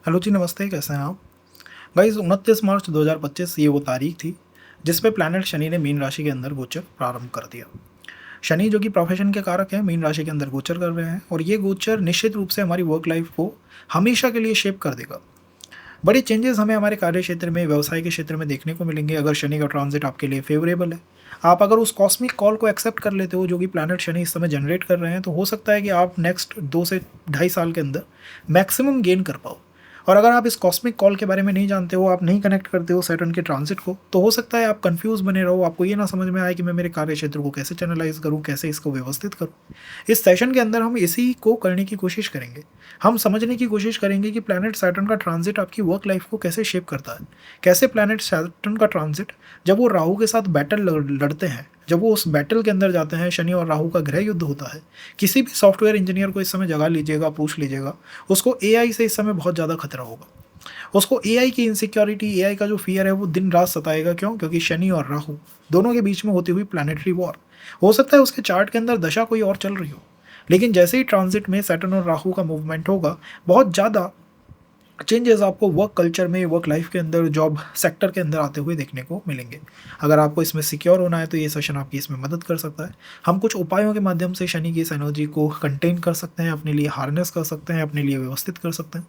Hello जी, नमस्ते। कैसे हैं आप? गाइस, 29 मार्च 2025 ये वो तारीख थी जिस पे प्लैनेट शनि ने मीन राशि के अंदर गोचर प्रारंभ कर दिया। शनि जो कि प्रोफेशन के कारक हैं, मीन राशि के अंदर गोचर कर रहे हैं और ये गोचर निश्चित रूप से हमारी वर्क लाइफ को हमेशा के लिए शेप कर देगा। बड़े चेंजेस हमें हमारे कार्य क्षेत्र में, व्यवसाय के क्षेत्र में देखने को मिलेंगे अगर शनि का ट्रांजिट आपके लिए फेवरेबल है। आप अगर उस कॉस्मिक कॉल को एक्सेप्ट कर लेते हो जो कि प्लैनेट शनि इस समय जनरेट कर रहे हैं, तो हो सकता है कि आप नेक्स्ट 2 से ढाई साल के अंदर मैक्सिमम गेन कर पाओ। और अगर आप इस कॉस्मिक कॉल के बारे में नहीं जानते हो, आप नहीं कनेक्ट करते हो सैटर्न के ट्रांजिट को, तो हो सकता है आप कंफ्यूज बने रहो, आपको ये ना समझ में आए कि मैं मेरे कार्य क्षेत्र को कैसे चैनलाइज करूँ, कैसे इसको व्यवस्थित करूँ। इस सेशन के अंदर हम इसी को करने की कोशिश करेंगे। हम समझने की कोशिश करेंगे कि प्लैनेट सैटर्न का ट्रांजिट आपकी वर्क लाइफ को कैसे शेप करता है। कैसे प्लैनेट सैटर्न का ट्रांजिट जब वो राहु के साथ बैटल लड़ते हैं, जब वो उस बैटल के अंदर जाते हैं, शनि और राहु का गृह युद्ध होता है। किसी भी सॉफ्टवेयर इंजीनियर को इस समय जगा लीजिएगा, पूछ लीजिएगा, उसको एआई से इस समय बहुत ज़्यादा खतरा होगा। उसको एआई की इनसिक्योरिटी, एआई का जो फियर है वो दिन रात सताएगा। क्यों? क्योंकि शनि और राहु दोनों के बीच में होती हुई प्लैनेटरी वॉर। हो सकता है उसके चार्ट के अंदर दशा कोई और चल रही हो, लेकिन जैसे ही ट्रांजिट में सैटर्न और राहु का मूवमेंट होगा, बहुत ज़्यादा चेंजेस आपको वर्क कल्चर में, वर्क लाइफ के अंदर, जॉब सेक्टर के अंदर आते हुए देखने को मिलेंगे। अगर आपको इसमें सिक्योर होना है तो ये सेशन आपकी इसमें मदद कर सकता है। हम कुछ उपायों के माध्यम से शनि की इस एनर्जी को कंटेन कर सकते हैं, अपने लिए हार्नेस कर सकते हैं, अपने लिए व्यवस्थित कर सकते हैं।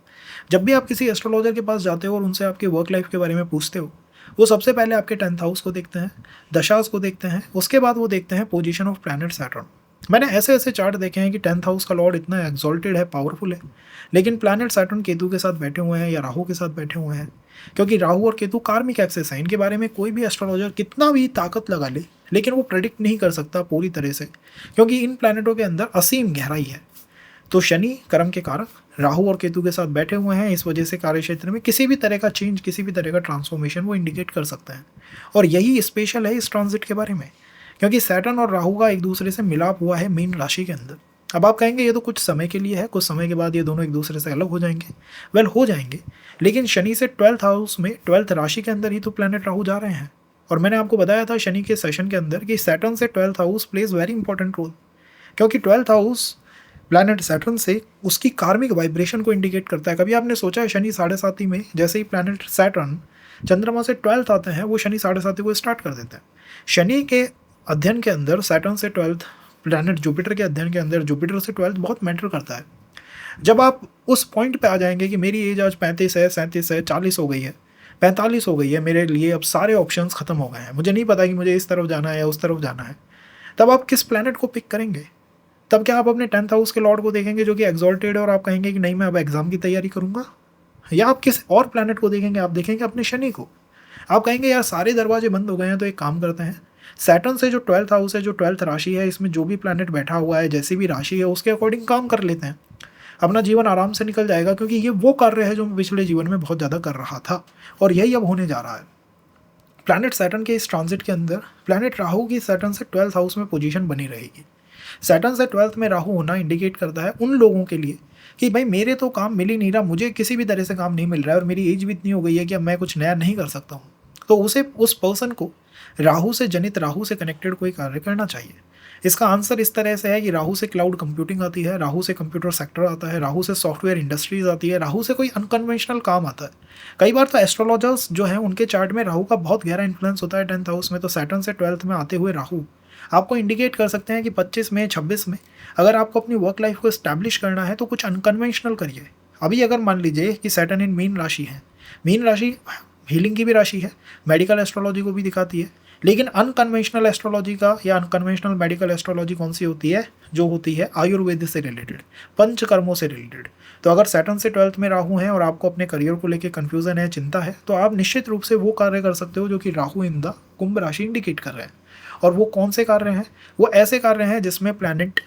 जब भी आप किसी एस्ट्रोलॉजर के पास जाते हो और उनसे आपकी वर्क लाइफ के बारे में पूछते हो, वो सबसे पहले आपके 10th हाउस को देखते हैं, दशास को देखते हैं, उसके बाद वो देखते हैं पोजीशन ऑफ प्लैनेट सैटर्न। मैंने ऐसे ऐसे चार्ट देखे हैं कि 10th हाउस का लॉर्ड इतना एक्सॉल्टेड है, पावरफुल है, लेकिन प्लैनेट सैटर्न केतु के साथ बैठे हुए हैं या राहु के साथ बैठे हुए हैं। क्योंकि राहु और केतु कार्मिक एक्सेस है, इनके बारे में कोई भी एस्ट्रोलॉजर कितना भी ताकत लगा ले, लेकिन वो प्रेडिक्ट नहीं कर सकता पूरी तरह से, क्योंकि इन प्लैनेटों के अंदर असीम गहराई है। तो शनि कर्म के कारक राहु और केतु के साथ बैठे हुए हैं, इस वजह से कार्य क्षेत्र में किसी भी तरह का चेंज, किसी भी तरह का ट्रांसफॉर्मेशन वो इंडिकेट कर सकते हैं। और यही स्पेशल है इस ट्रांजिट के बारे में, क्योंकि सैटर्न और राहु का एक दूसरे से मिलाप हुआ है मीन राशि के अंदर। अब आप कहेंगे ये तो कुछ समय के लिए है, कुछ समय के बाद ये दोनों एक दूसरे से अलग हो जाएंगे। वेल, हो जाएंगे, लेकिन शनि से 12th हाउस में, 12th राशि के अंदर ही तो प्लैनेट राहु जा रहे हैं। और मैंने आपको बताया था शनि के सेशन के अंदर कि सैटर्न से 12th house places very important role, क्योंकि 12th हाउस प्लैनेट सैटर्न से उसकी कार्मिक वाइब्रेशन को इंडिकेट करता है। कभी आपने सोचा है शनि साढ़े साथी में जैसे ही प्लैनेट सैटर्न चंद्रमा से 12th आते हैं, वो शनि साढ़े साथी को स्टार्ट कर देते हैं। शनि के अध्ययन के अंदर सैटर्न से 12th, प्लैनेट जुपिटर के अध्ययन के अंदर जुपिटर से 12th बहुत मैटर करता है। जब आप उस पॉइंट पे आ जाएंगे कि मेरी एज आज 35 है, 37 है, 40 हो गई है, 45 हो गई है, मेरे लिए अब सारे ऑप्शंस खत्म हो गए हैं, मुझे नहीं पता कि मुझे इस तरफ जाना है या उस तरफ जाना है, तब आप किस प्लैनेट को पिक करेंगे? तब क्या आप अपने 10th हाउस के लॉर्ड को देखेंगे जो कि एग्जॉल्टेड है और आप कहेंगे कि नहीं, मैं अब एग्जाम की तैयारी करूंगा? या आप किस और प्लैनेट को देखेंगे? आप देखेंगे अपने शनि को। आप कहेंगे यार सारे दरवाजे बंद हो गए हैं, तो एक काम करते हैं, सैटर्न से जो 12th हाउस है, जो 12th राशि है, इसमें जो भी प्लैनेट बैठा हुआ है, जैसी भी राशि है, उसके अकॉर्डिंग काम कर लेते हैं। अपना जीवन आराम से निकल जाएगा, क्योंकि ये वो कार्य है जो मैं पिछले जीवन में बहुत ज़्यादा कर रहा था और यही अब होने जा रहा है। प्लैनेट सैटर्न के इस ट्रांजिट के अंदर प्लैनेट राहु की सैटर्न से 12th हाउस में पोजीशन बनी रहेगी। सैटर्न से 12th में राहु होना इंडिकेट करता है उन लोगों के लिए कि भाई मेरे तो काम मिल ही नहीं रहा, मुझे किसी भी तरह से काम नहीं मिल रहा है और मेरी एज भी इतनी हो गई है कि अब मैं कुछ नया नहीं कर सकता हूँ। तो उसे, उस पर्सन को राहु से जनित, राहु से कनेक्टेड कोई कार्य करना चाहिए। इसका आंसर इस तरह से है कि राहु से क्लाउड कंप्यूटिंग आती है, राहु से कंप्यूटर सेक्टर आता है, राहु से सॉफ्टवेयर इंडस्ट्रीज आती है, राहु से कोई अनकन्वेंशनल काम आता है। कई बार तो एस्ट्रोलॉजर्स जो हैं उनके चार्ट में राहु का बहुत गहरा इन्फ्लुएंस होता है 10th हाउस में। तो सैटर्न से 12th में आते हुए राहु आपको इंडिकेट कर सकते हैं कि 25 में, 26 में अगर आपको अपनी वर्क लाइफ को इस्टेब्लिश करना है तो कुछ अनकन्वेंशनल करिए। अभी अगर मान लीजिए कि सैटर्न इन मीन राशि है, मीन राशि हीलिंग की भी राशि है, मेडिकल एस्ट्रोलॉजी को भी दिखाती है, लेकिन अनकन्वेंशनल एस्ट्रोलॉजी का या अनकन्वेंशनल मेडिकल एस्ट्रोलॉजी कौन सी होती है? जो होती है आयुर्वेद से रिलेटेड, पंचकर्मों से रिलेटेड। तो अगर सैटर्न से 12th में राहु हैं और आपको अपने करियर को लेकर कन्फ्यूजन है, चिंता है, तो आप निश्चित रूप से वो कार्य कर सकते हो जो कि राहु इन द कुंभ राशि इंडिकेट कर रहे हैं। और वो कौन से कार्य हैं? वो ऐसे कार्य हैं जिसमें प्लैनेट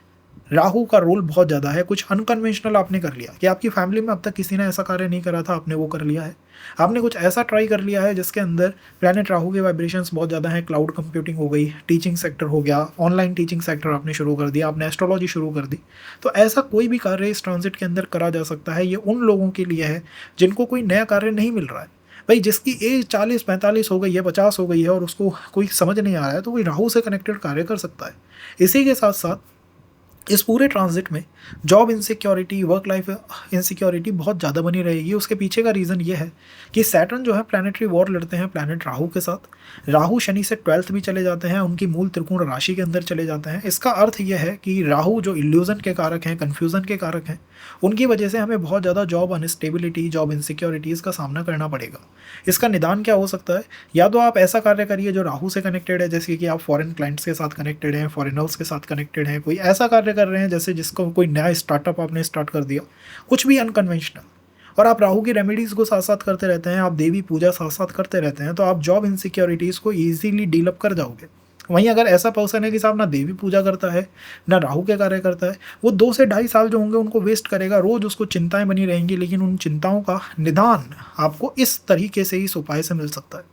राहु का रोल बहुत ज़्यादा है। कुछ अनकन्वेंशनल आपने कर लिया कि आपकी फैमिली में अब तक किसी ने ऐसा कार्य नहीं करा था, आपने वो कर लिया है। आपने कुछ ऐसा ट्राई कर लिया है जिसके अंदर प्लैनेट राहु के वाइब्रेशंस बहुत ज़्यादा हैं। क्लाउड कंप्यूटिंग हो गई, टीचिंग सेक्टर हो गया, ऑनलाइन टीचिंग सेक्टर आपने शुरू कर दिया, आपने एस्ट्रोलॉजी शुरू कर दी। तो ऐसा कोई भी कार्य इस ट्रांजिट के अंदर करा जा सकता है। ये उन लोगों के लिए है जिनको कोई नया कार्य नहीं मिल रहा है। भाई जिसकी एज 40-45 हो गई है, 50 हो गई है और उसको कोई समझ नहीं आ रहा है, तो वही राहु से कनेक्टेड कार्य कर सकता है। इसी के साथ साथ इस पूरे ट्रांजिट में job insecurity, work life insecurity बहुत ज़्यादा बनी रहेगी। उसके पीछे का रीज़न ये है कि सैटर्न जो है प्लैनेटरी वॉर लड़ते हैं प्लैनेट राहु के साथ। राहु शनि से 12th भी चले जाते हैं, उनकी मूल त्रिकोण राशि के अंदर चले जाते हैं। इसका अर्थ यह है कि राहु जो इल्यूजन के कारक हैं, कन्फ्यूज़न के कारक हैं, उनकी वजह से हमें बहुत ज़्यादा जॉब अनस्टेबिलिटी, जॉब इनसिक्योरिटीज़ का सामना करना पड़ेगा। इसका निदान क्या हो सकता है? या तो आप ऐसा कार्य करिए जो राहु से कनेक्टेड है, जैसे कि आप फॉरेन क्लाइंट्स के साथ कनेक्टेड हैं, फॉरेनर्स के साथ कनेक्टेड हैं, कोई ऐसा कार्य कर रहे हैं जैसे जिसको कोई नया स्टार्टअप आपने स्टार्ट कर दिया, कुछ भी अनकन्वेंशनल, और आप राहु की रेमेडीज़ को साथ साथ करते रहते हैं, आप देवी पूजा साथ साथ करते रहते हैं, तो आप जॉब इनसिक्योरिटीज़ को ईजिली डील अप कर जाओगे। वहीं अगर ऐसा पर्सन है कि साहब ना देवी पूजा करता है ना राहु के कार्य करता है, वो 2 से 2.5 साल जो होंगे उनको वेस्ट करेगा, रोज़ उसको चिंताएं बनी रहेंगी, लेकिन उन चिंताओं का निदान आपको इस तरीके से, इस उपाय से मिल सकता है।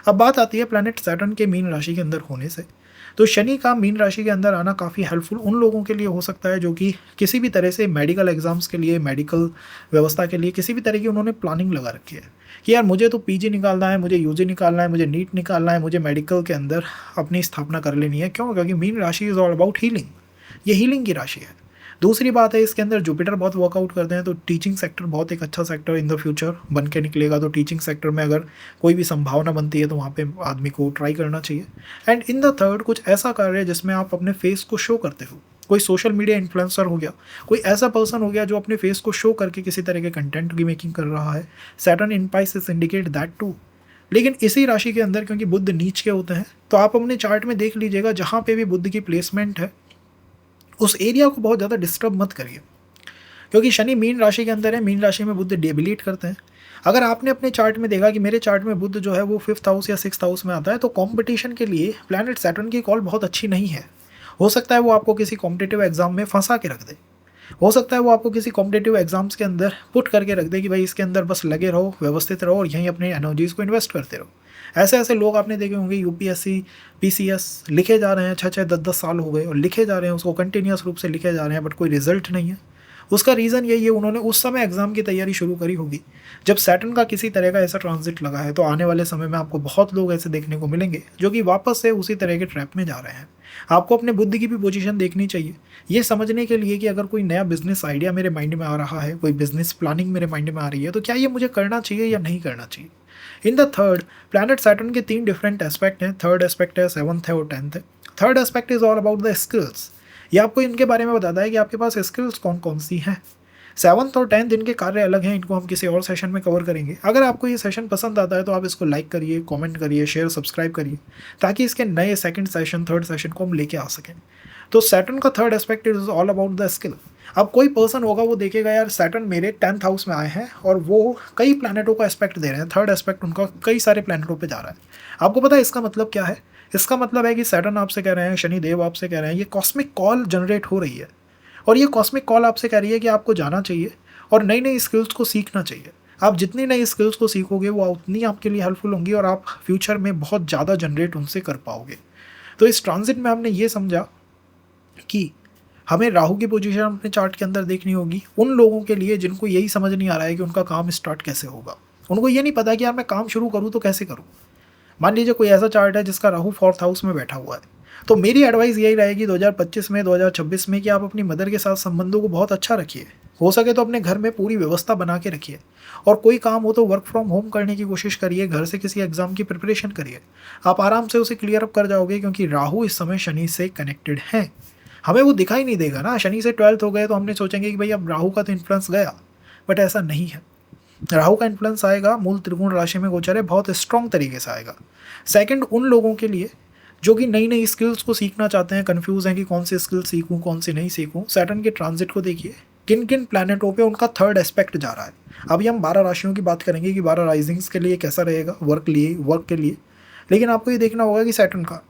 अब बात आती है प्लैनेट सैटर्न के मीन राशि के अंदर होने से। तो शनि का मीन राशि के अंदर आना काफ़ी हेल्पफुल उन लोगों के लिए हो सकता है जो कि किसी भी तरह से मेडिकल एग्जाम्स के लिए, मेडिकल व्यवस्था के लिए किसी भी तरह की उन्होंने प्लानिंग लगा रखी है कि यार मुझे तो पीजी निकालना है, मुझे यूजी निकालना है, मुझे नीट निकालना है, मुझे मेडिकल के अंदर अपनी स्थापना कर लेनी है। क्यों? क्योंकि मीन राशि इज़ ऑल अबाउट हीलिंग, ये हीलिंग की राशि है। दूसरी बात है, इसके अंदर जुपिटर बहुत वर्कआउट करते हैं, तो टीचिंग सेक्टर बहुत एक अच्छा सेक्टर इन द फ्यूचर बन के निकलेगा। तो टीचिंग सेक्टर में अगर कोई भी संभावना बनती है तो वहाँ पे आदमी को ट्राई करना चाहिए। एंड इन द थर्ड, कुछ ऐसा कार्य है जिसमें आप अपने फेस को शो करते हो। कोई सोशल मीडिया इन्फ्लुएंसर हो गया, कोई ऐसा पर्सन हो गया जो अपने फेस को शो करके किसी तरह के कंटेंट की मेकिंग कर रहा है। Saturn in Pisces indicate that too. लेकिन इसी राशि के अंदर क्योंकि बुध नीच के होते हैं, तो आप अपने चार्ट में देख लीजिएगा जहाँ पे भी बुध की प्लेसमेंट है उस एरिया को बहुत ज़्यादा डिस्टर्ब मत करिए, क्योंकि शनि मीन राशि के अंदर है, मीन राशि में बुध डेबिलिट करते हैं। अगर आपने अपने चार्ट में देखा कि मेरे चार्ट में बुध जो है वो 5th हाउस या 6th हाउस में आता है, तो कंपटीशन के लिए प्लैनेट सैटर्न की कॉल बहुत अच्छी नहीं है। हो सकता है वो आपको किसी कॉम्पिटिटिव एग्जाम में फंसा के रख दे, हो सकता है वो आपको किसी कॉम्पिटिटिव एग्जाम्स के अंदर पुट करके रख दे कि भाई इसके अंदर बस लगे रहो, व्यवस्थित रहो और यहीं अपनी एनर्जीज़ को इन्वेस्ट करते रहो। ऐसे ऐसे लोग आपने देखे होंगे, यूपीएससी, पीसीएस लिखे जा रहे हैं, 6-6, 10-10 साल हो गए और लिखे जा रहे हैं, उसको कंटिन्यूस रूप से लिखे जा रहे हैं, बट कोई रिजल्ट नहीं है। उसका रीज़न यही है, उन्होंने उस समय एग्ज़ाम की तैयारी शुरू करी होगी जब सैटर्न का किसी तरह का ऐसा ट्रांजिट लगा है। तो आने वाले समय में आपको बहुत लोग ऐसे देखने को मिलेंगे जो कि वापस से उसी तरह के ट्रैप में जा रहे हैं। आपको अपने बुद्धि की भी पोजीशन देखनी चाहिए, ये समझने के लिए कि अगर कोई नया बिजनेस आइडिया मेरे माइंड में आ रहा है, कोई बिजनेस प्लानिंग मेरे माइंड में आ रही है, तो क्या ये मुझे करना चाहिए या नहीं करना चाहिए। In the third, planet Saturn के 3 डिफरेंट एस्पेक्ट हैं। थर्ड एस्पेक्ट है, 7th है और 10th है। Third aspect is all about the skills. ये आपको इनके बारे में बताता है कि आपके पास स्किल्स कौन कौन सी हैं। 7th और 10th इनके कार्य अलग हैं, इनको हम किसी और सेशन में कवर करेंगे। अगर आपको ये सेशन पसंद आता है तो आप इसको लाइक करिए, कमेंट करिए, शेयर, सब्सक्राइब करिए, ताकि इसके नए सेकंड सेशन, थर्ड सेशन को हम लेके आ सकें। तो सैटर्न का third aspect is all about the skill. अब कोई पर्सन होगा वो देखेगा यार सैटर्न मेरे 10th हाउस में आए हैं और वो कई प्लैनेटों का एस्पेक्ट दे रहे हैं, थर्ड एस्पेक्ट उनका कई सारे प्लैनेटों पे जा रहा है। आपको पता है इसका मतलब क्या है? इसका मतलब है कि सैटर्न आपसे कह रहे हैं, शनि देव आपसे कह रहे हैं, ये कॉस्मिक कॉल जनरेट हो रही है और ये कॉस्मिक कॉल आपसे कह रही है कि आपको जाना चाहिए और नई नई स्किल्स को सीखना चाहिए। आप जितनी नई स्किल्स को सीखोगे वो उतनी आपके लिए हेल्पफुल होंगी और आप फ्यूचर में बहुत ज़्यादा जनरेट उनसे कर पाओगे। तो इस ट्रांजिट में हमने ये समझा कि हमें राहु की पोजीशन अपने चार्ट के अंदर देखनी होगी उन लोगों के लिए जिनको यही समझ नहीं आ रहा है कि उनका काम स्टार्ट कैसे होगा। उनको ये नहीं पता कि यार मैं काम शुरू करूँ तो कैसे करूँ। मान लीजिए कोई ऐसा चार्ट है जिसका राहु 4th हाउस में बैठा हुआ है, तो मेरी एडवाइस यही रहेगी 2025 में, 2026 में, कि आप अपनी मदर के साथ संबंधों को बहुत अच्छा रखिए। हो सके तो अपने घर में पूरी व्यवस्था बना के रखिए और कोई काम हो तो वर्क फ्रॉम होम करने की कोशिश करिए, घर से किसी एग्जाम की प्रिपरेशन करिए, आप आराम से उसे क्लियर अप कर जाओगे, क्योंकि राहु इस समय शनि से कनेक्टेड है। हमें वो दिखाई नहीं देगा ना, शनि से 12th हो गए तो हमने सोचेंगे कि भाई अब राहु का तो इन्फ्लुएंस गया, बट ऐसा नहीं है। राहु का इन्फ्लुएंस आएगा, मूल त्रिकोण राशि में गोचर है, बहुत स्ट्रॉन्ग तरीके से आएगा। सेकंड, उन लोगों के लिए जो कि नई नई स्किल्स को सीखना चाहते हैं, कंफ्यूज हैं कि कौन सी स्किल सीखूं, कौन सी नहीं सीखूं, सैटर्न के ट्रांजिट को देखिए, किन किन प्लैनेटों पे उनका थर्ड एस्पेक्ट जा रहा है। अभी हम 12 राशियों की बात करेंगे कि 12 राइजिंग्स के लिए कैसा रहेगा वर्क के लिए, लेकिन आपको ये देखना होगा कि सैटर्न का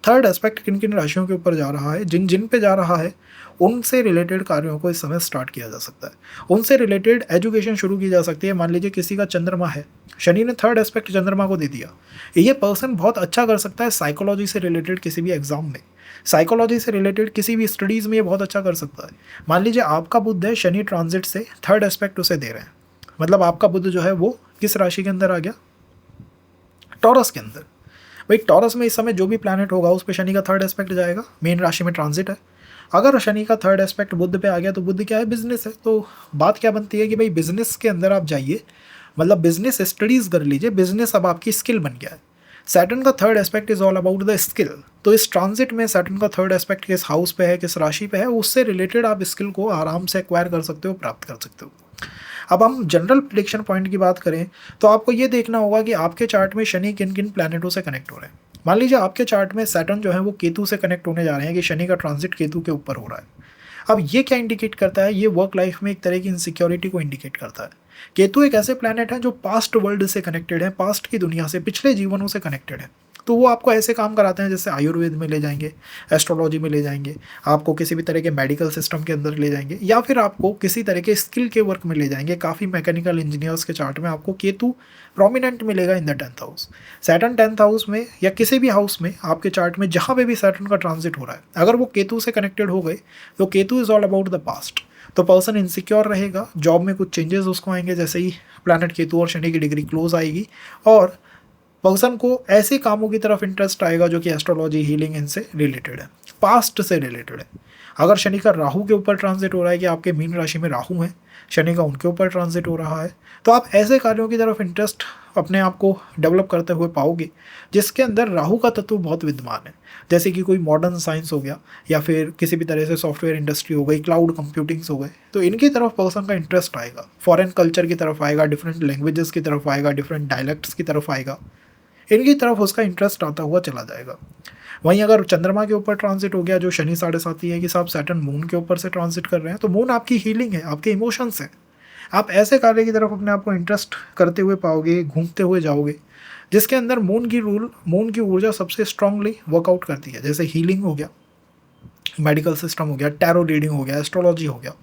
थर्ड एस्पेक्ट किन किन राशियों के ऊपर जा रहा है। जिन जिन पे जा रहा है उनसे रिलेटेड कार्यों को इस समय स्टार्ट किया जा सकता है, उनसे रिलेटेड एजुकेशन शुरू की जा सकती है। मान लीजिए किसी का चंद्रमा है, शनि ने थर्ड एस्पेक्ट चंद्रमा को दे दिया, ये पर्सन बहुत अच्छा कर सकता है साइकोलॉजी से रिलेटेड किसी भी एग्जाम में, साइकोलॉजी से रिलेटेड किसी भी स्टडीज़ में ये बहुत अच्छा कर सकता है। मान लीजिए आपका बुध है, शनि ट्रांजिट से थर्ड एस्पेक्ट उसे दे रहे हैं, मतलब आपका बुध जो है वो किस राशि के अंदर आ गया? टॉरस के अंदर। भाई टॉरस में इस समय जो भी प्लैनेट होगा उस पर शनि का थर्ड एस्पेक्ट जाएगा, मेन राशि में ट्रांजिट है। अगर शनि का थर्ड एस्पेक्ट बुध पे आ गया तो बुध क्या है, बिजनेस है। तो बात क्या बनती है कि भाई बिजनेस के अंदर आप जाइए, मतलब बिजनेस स्टडीज कर लीजिए, बिजनेस अब आपकी स्किल बन गया है। सैटर्न का third aspect is all about the skill. तो इस ट्रांजिट में सैटर्न का थर्ड एस्पेक्ट किस हाउस पे है, किस राशि पे है, उससे रिलेटेड आप स्किल को आराम से एक्वायर कर सकते हो, प्राप्त कर सकते हो। अब हम जनरल प्रेडिक्शन पॉइंट की बात करें तो आपको ये देखना होगा कि आपके चार्ट में शनि किन किन प्लैनेटों से कनेक्ट हो रहे हैं। मान लीजिए आपके चार्ट में सैटर्न जो है वो केतु से कनेक्ट होने जा रहे हैं, कि शनि का ट्रांजिट केतु के ऊपर हो रहा है। अब ये क्या इंडिकेट करता है, ये वर्क लाइफ में एक तरह की इनसिक्योरिटी को इंडिकेट करता है। केतु एक ऐसे प्लैनेट है जो पास्ट वर्ल्ड से कनेक्टेड है, पास्ट की दुनिया से, पिछले जीवनों से कनेक्टेड है। तो वो आपको ऐसे काम कराते हैं जैसे आयुर्वेद में ले जाएंगे, एस्ट्रोलॉजी में ले जाएंगे, आपको किसी भी तरह के मेडिकल सिस्टम के अंदर ले जाएंगे, या फिर आपको किसी तरह के स्किल के वर्क में ले जाएंगे। काफ़ी मैकेनिकल इंजीनियर्स के चार्ट में आपको केतु प्रोमिनेंट मिलेगा in the 10th house. Saturn 10th house में या किसी भी हाउस में आपके चार्ट में जहाँ पे भी सैटर्न का ट्रांजिट हो रहा है, अगर वो केतु से कनेक्टेड हो गए तो Ketu is all about the past. तो पर्सन इनसिक्योर रहेगा, जॉब में कुछ चेंजेस उसको आएंगे जैसे ही प्लैनेट केतु और शनि की डिग्री क्लोज आएगी, और पर्सन को ऐसे कामों की तरफ इंटरेस्ट आएगा जो कि एस्ट्रोलॉजी, हीलिंग, इनसे रिलेटेड है, पास्ट से रिलेटेड है। अगर शनि का राहु के ऊपर ट्रांजिट हो रहा है, कि आपके मीन राशि में राहु है, शनि का उनके ऊपर ट्रांजिट हो रहा है, तो आप ऐसे कार्यों की तरफ इंटरेस्ट अपने आप को डेवलप करते हुए पाओगे जिसके अंदर राहु का तत्व बहुत विद्यमान है। जैसे कि कोई मॉडर्न साइंस हो गया, या फिर किसी भी तरह से सॉफ्टवेयर इंडस्ट्री हो गई, क्लाउड कंप्यूटिंग्स हो गए, तो इनकी तरफ पर्सन का इंटरेस्ट आएगा, फॉरेन कल्चर की तरफ आएगा, डिफरेंट लैंग्वेजेस की तरफ आएगा, डिफरेंट डायलेक्ट्स की तरफ आएगा, इनकी तरफ उसका इंटरेस्ट आता हुआ चला जाएगा। वहीं अगर चंद्रमा के ऊपर ट्रांजिट हो गया, जो शनि साढ़े साथी है, कि साहब सैटर्न मून के ऊपर से ट्रांजिट कर रहे हैं, तो मून आपकी हीलिंग है, आपके इमोशंस है। आप ऐसे कार्य की तरफ अपने आप को इंटरेस्ट करते हुए पाओगे, घूमते हुए जाओगे, जिसके अंदर मून की ऊर्जा सबसे स्ट्रांगली वर्कआउट करती है। जैसे हीलिंग हो गया, मेडिकल सिस्टम हो गया, टैरो रीडिंग हो गया, एस्ट्रोलॉजी हो गया,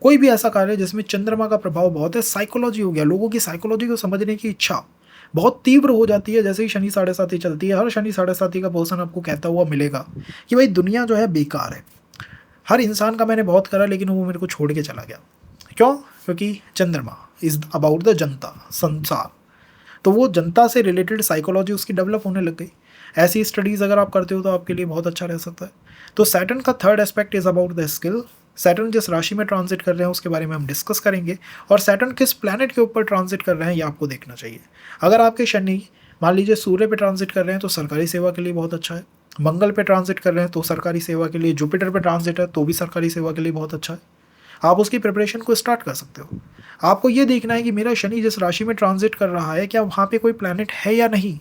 कोई भी ऐसा कार्य जिसमें चंद्रमा का प्रभाव बहुत है। साइकोलॉजी हो गया, लोगों की साइकोलॉजी को समझने की इच्छा बहुत तीव्र हो जाती है जैसे ही शनि साढ़े साथी चलती है। हर शनि साढ़े साथी का पर्सन आपको कहता हुआ मिलेगा कि भाई दुनिया जो है बेकार है, हर इंसान का मैंने बहुत करा लेकिन वो मेरे को छोड़ के चला गया। क्यों? क्योंकि चंद्रमा इज अबाउट द जनता, संसार। तो वो जनता से रिलेटेड साइकोलॉजी उसकी डेवलप होने लग गई। ऐसी स्टडीज़ अगर आप करते हो तो आपके लिए बहुत अच्छा रह सकता है। तो सैटर्न का third aspect is about the skill. Saturn जिस राशि में ट्रांजिट कर रहे हैं उसके बारे में हम डिस्कस करेंगे, और सैटर्न किस प्लैनेट के ऊपर ट्रांजिट कर रहे हैं ये आपको देखना चाहिए। अगर आपके शनि मान लीजिए सूर्य पे ट्रांजिट कर रहे हैं तो सरकारी सेवा के लिए बहुत अच्छा है। मंगल पे ट्रांजिट कर रहे हैं तो सरकारी सेवा के लिए, जुपिटर पे ट्रांजिट है तो भी सरकारी सेवा के लिए बहुत अच्छा है। आप उसकी प्रिपरेशन को स्टार्ट कर सकते हो। आपको ये देखना है कि मेरा शनि जिस राशि में ट्रांजिट कर रहा है, क्या वहाँ पे कोई प्लैनेट है या नहीं,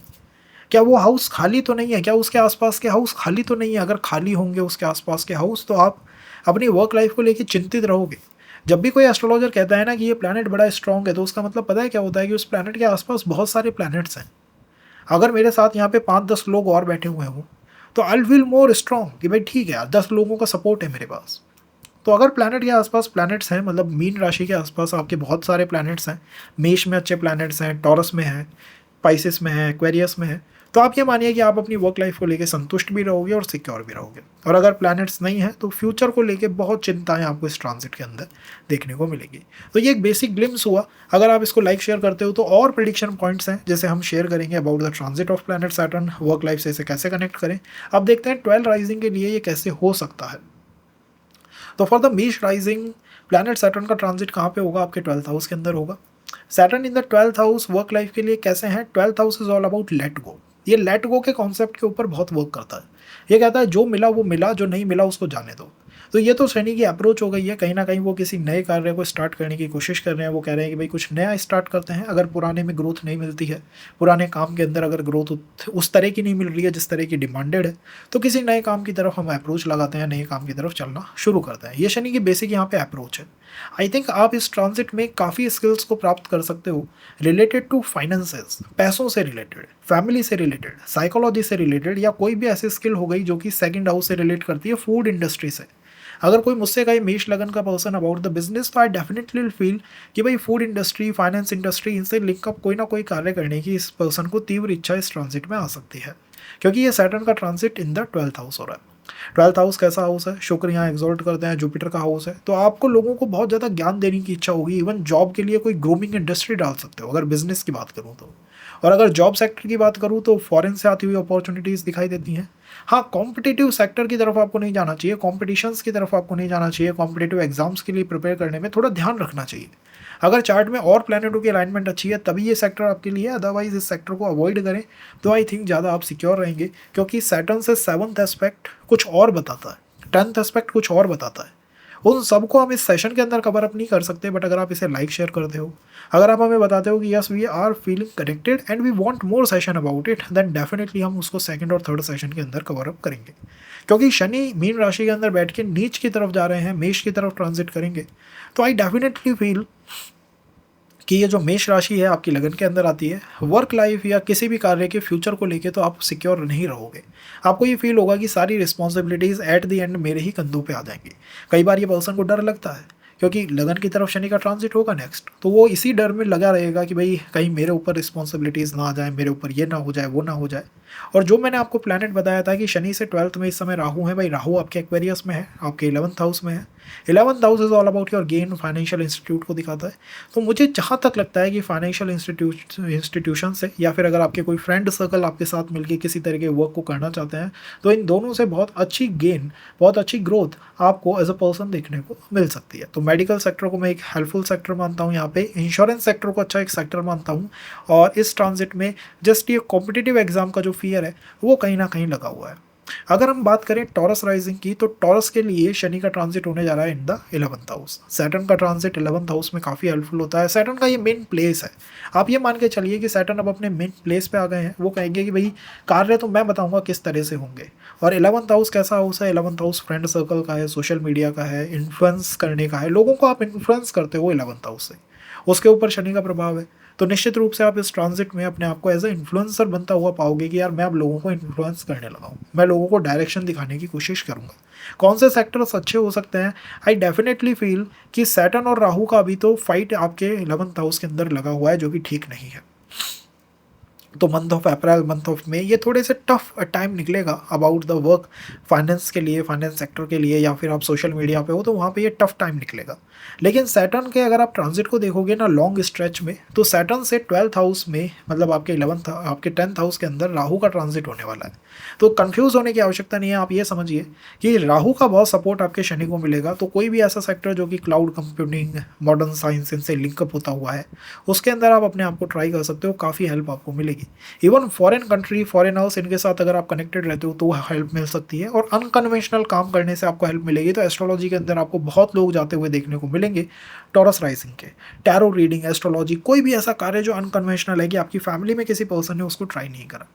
क्या वो हाउस खाली तो नहीं है, क्या उसके आसपास के हाउस खाली तो नहीं है। अगर खाली होंगे उसके आसपास के हाउस तो आप अपनी वर्क लाइफ को लेकर चिंतित रहोगे। जब भी कोई एस्ट्रोलॉजर कहता है ना कि ये प्लैनेट बड़ा स्ट्रॉन्ग है, तो उसका मतलब पता है क्या होता है, कि उस प्लैनेट के आसपास बहुत सारे प्लैनेट्स हैं। अगर मेरे साथ यहाँ पे 5-10 लोग और बैठे हुए हों तो आई विल मोर स्ट्रॉन्ग, कि भाई ठीक है यार 10 लोगों का सपोर्ट है मेरे पास। तो अगर प्लैनेट के आसपास प्लैनेट्स हैं, मतलब मीन राशि के आसपास आपके बहुत सारे प्लैनेट्स हैं, मेष में अच्छे प्लैनेट्स हैं, टॉरस में हैं, पाइसिस में है, एक्वेरियस में है, तो आप ये मानिए कि आप अपनी वर्क लाइफ को लेकर संतुष्ट भी रहोगे और सिक्योर भी रहोगे। और अगर प्लैनेट्स नहीं है तो फ्यूचर को लेकर बहुत चिंताएं आपको इस ट्रांजिट के अंदर देखने को मिलेगी। तो ये एक बेसिक ग्लिम्स हुआ। अगर आप इसको लाइक शेयर करते हो तो और प्रिडिक्शन पॉइंट्स हैं जैसे हम शेयर करेंगे about the transit of planet Saturn, work life से इसे कैसे कनेक्ट करें। अब देखते हैं 12 राइजिंग के लिए ये कैसे हो सकता है। तो फॉर द मेष राइजिंग, प्लैनेट सैटर्न का ट्रांजिट कहाँ पे होगा? आपके 12th हाउस के अंदर होगा। Saturn in the 12th house work life के लिए कैसे हैं? 12th house is all about let go. ये लेट गो के कॉन्सेप्ट के ऊपर बहुत वर्क करता है। ये कहता है जो मिला वो मिला, जो नहीं मिला उसको जाने दो। तो ये तो शनि की अप्रोच हो गई है। कहीं ना कहीं वो किसी नए कार्य को स्टार्ट करने की कोशिश कर रहे हैं। वो कह रहे हैं कि भाई कुछ नया स्टार्ट करते हैं। अगर पुराने में ग्रोथ नहीं मिलती है, पुराने काम के अंदर अगर ग्रोथ उस तरह की नहीं मिल रही है जिस तरह की डिमांडेड है, तो किसी नए काम की तरफ हम अप्रोच लगाते हैं, नए काम की तरफ चलना शुरू करते हैं। ये शनि की बेसिक यहाँ पे अप्रोच है। आई थिंक आप इस ट्रांजिट में काफ़ी स्किल्स को प्राप्त कर सकते हो रिलेटेड टू फाइनेंसेस, पैसों से रिलेटेड, फैमिली से रिलेटेड, साइकोलॉजी से रिलेटेड, या कोई भी ऐसी स्किल हो गई जो कि सेकंड हाउस से रिलेट करती है, फूड इंडस्ट्री से। अगर कोई मुझसे कहे मेष लगन का पर्सन अबाउट द बिजनेस, तो आई डेफिनेटली विल फील कि भाई फूड इंडस्ट्री, फाइनेंस इंडस्ट्री, इनसे लिंकअप कोई ना कोई कार्य करने की इस पर्सन को तीव्र इच्छा इस ट्रांजिट में आ सकती है, क्योंकि ये सैटर्न का transit in the 12th house हो रहा है। 12th हाउस कैसा हाउस है? शुक्र यहाँ एग्जॉल्ट करते हैं, जुपिटर का हाउस है। तो आपको लोगों को बहुत ज़्यादा ज्ञान देने की इच्छा होगी। इवन जॉब के लिए कोई ग्रूमिंग इंडस्ट्री डाल सकते हो अगर बिजनेस की बात करूँ तो। और अगर जॉब सेक्टर की बात करूँ तो फॉरेन से आती हुई अपॉर्चुनिटीज़ दिखाई देती हैं। हाँ, कॉम्पिटिटिव सेक्टर की तरफ आपको नहीं जाना चाहिए, कॉम्पिटिशन्स की तरफ आपको नहीं जाना चाहिए, कॉम्पिटिटिव एग्जाम्स के लिए प्रिपेयर करने में थोड़ा ध्यान रखना चाहिए। अगर चार्ट में और प्लैनेटों की अलाइनमेंट अच्छी है तभी ये सेक्टर आपके लिए है, अदरवाइज इस सेक्टर को अवॉइड करें तो आई थिंक ज़्यादा आप सिक्योर रहेंगे, क्योंकि सैटर्न से 7th एस्पेक्ट कुछ और बताता है, 10th एस्पेक्ट कुछ और बताता है। उन सबको हम इस सेशन के अंदर कवर अप नहीं कर सकते, बट अगर आप इसे लाइक शेयर करते हो, अगर आप हमें बताते हो कि yes we are feeling connected and we want more session about it, then definitely हम उसको सेकंड और थर्ड सेशन के अंदर कवर अप करेंगे। क्योंकि शनि मीन राशि के अंदर बैठ के नीच की तरफ जा रहे हैं, मेष की तरफ ट्रांजिट करेंगे, तो आई डेफिनेटली फील कि ये जो मेष राशि है आपकी लगन के अंदर आती है, वर्क लाइफ या किसी भी कार्य के फ्यूचर को लेके तो आप सिक्योर नहीं रहोगे। आपको ये फील होगा कि सारी रिस्पॉन्सिबिलिटीज़ एट द एंड मेरे ही कंधों पे आ जाएंगी। कई बार ये पर्सन को डर लगता है, क्योंकि लगन की तरफ शनि का ट्रांजिट होगा नेक्स्ट, तो वो इसी डर में लगा रहेगा कि भाई कहीं मेरे ऊपर रिस्पॉन्सिबिलिटीज़ ना आ जाए, मेरे ऊपर ये ना हो जाए, वो ना हो जाए। और जो मैंने आपको प्लैनेट बताया था कि शनि से 12th में इस समय राहु है, भाई राहु आपके एक्वेरियस में है, आपके 11th हाउस में है। 11th house is all about your gain, financial institute को दिखाता है। तो मुझे जहाँ तक लगता है कि फाइनेंशियल इंस्टीट्यूशन से, या फिर अगर आपके कोई फ्रेंड सर्कल आपके साथ मिलकर किसी तरह के वर्क को करना चाहते हैं, तो इन दोनों से बहुत अच्छी गेन, बहुत अच्छी ग्रोथ आपको एज अ पर्सन देखने को मिल सकती है। तो मेडिकल सेक्टर को मैं एक हेल्पफुल सेक्टर मानता हूँ यहाँ पे, इंश्योरेंस सेक्टर को अच्छा एक सेक्टर मानता हूँ, और इस ट्रांजिट में जस्ट ये कॉम्पिटिटिव एग्जाम का जो फियर है वो कहीं ना कहीं लगा हुआ है। अगर हम बात करें टॉरस राइजिंग की, तो टॉरस के लिए शनि का ट्रांजिट होने जा रहा है in the 11th house. Saturn का ट्रांजिट 11th हाउस में काफ़ी हेल्पफुल होता है। सैटर्न का ये मेन प्लेस है, आप ये मान के चलिए कि सैटर्न अब अपने मेन प्लेस पे आ गए हैं। वो कहेंगे कि भाई कार्य तो मैं बताऊंगा किस तरह से होंगे। और 11th हाउस कैसा हाउस है? 11th हाउस फ्रेंड सर्कल का है, सोशल मीडिया का है, इन्फ्लुएंस करने का है, लोगों को आप इन्फ्लुएंस करते हो 11th हाउस से, उसके ऊपर शनि का प्रभाव है। तो निश्चित रूप से आप इस ट्रांजिट में अपने आप को एज ए इन्फ्लुएंसर बनता हुआ पाओगे कि यार मैं अब लोगों को इन्फ्लुएंस करने लगा हूँ, मैं लोगों को डायरेक्शन दिखाने की कोशिश करूँगा। कौन से सेक्टर्स अच्छे हो सकते हैं? आई डेफिनेटली फील कि सैटर्न और राहु का अभी तो फाइट आपके 11th हाउस के अंदर लगा हुआ है, जो कि ठीक नहीं है। तो month of April, month of May, ये थोड़े से टफ टाइम निकलेगा अबाउट द वर्क, फाइनेंस के लिए, फाइनेंस सेक्टर के लिए, या फिर आप सोशल मीडिया पे हो तो वहाँ पे ये टफ टाइम निकलेगा। लेकिन सैटर्न के अगर आप ट्रांजिट को देखोगे ना लॉन्ग स्ट्रेच में, तो सैटर्न से 12th हाउस में, मतलब आपके 10th हाउस के अंदर राहु का ट्रांजिट होने वाला है। तो कन्फ्यूज़ होने की आवश्यकता नहीं है, आप ये समझिए कि राहु का बहुत सपोर्ट आपके शनि को मिलेगा। तो कोई भी ऐसा सेक्टर जो कि क्लाउड कंप्यूटिंग, मॉडर्न साइंस, इनसे लिंकअप होता हुआ है, उसके अंदर आप अपने आप को ट्राई कर सकते हो, काफ़ी हेल्प आपको मिलेगी। Even foreign country, foreign house, इनके साथ अगर आप कनेक्टेड रहते हो तो हेल्प मिल सकती है, और अनकन्वेंशनल काम करने से आपको हेल्प मिलेगी। तो एस्ट्रोलॉजी के अंदर आपको बहुत लोग जाते हुए देखने को मिलेंगे टॉरस राइजिंग के। टैरो रीडिंग, एस्ट्रोलॉजी, कोई भी ऐसा कार्य जो अनकन्वेंशनल है कि आपकी फैमिली में किसी पर्सन ने उसको ट्राई नहीं करा।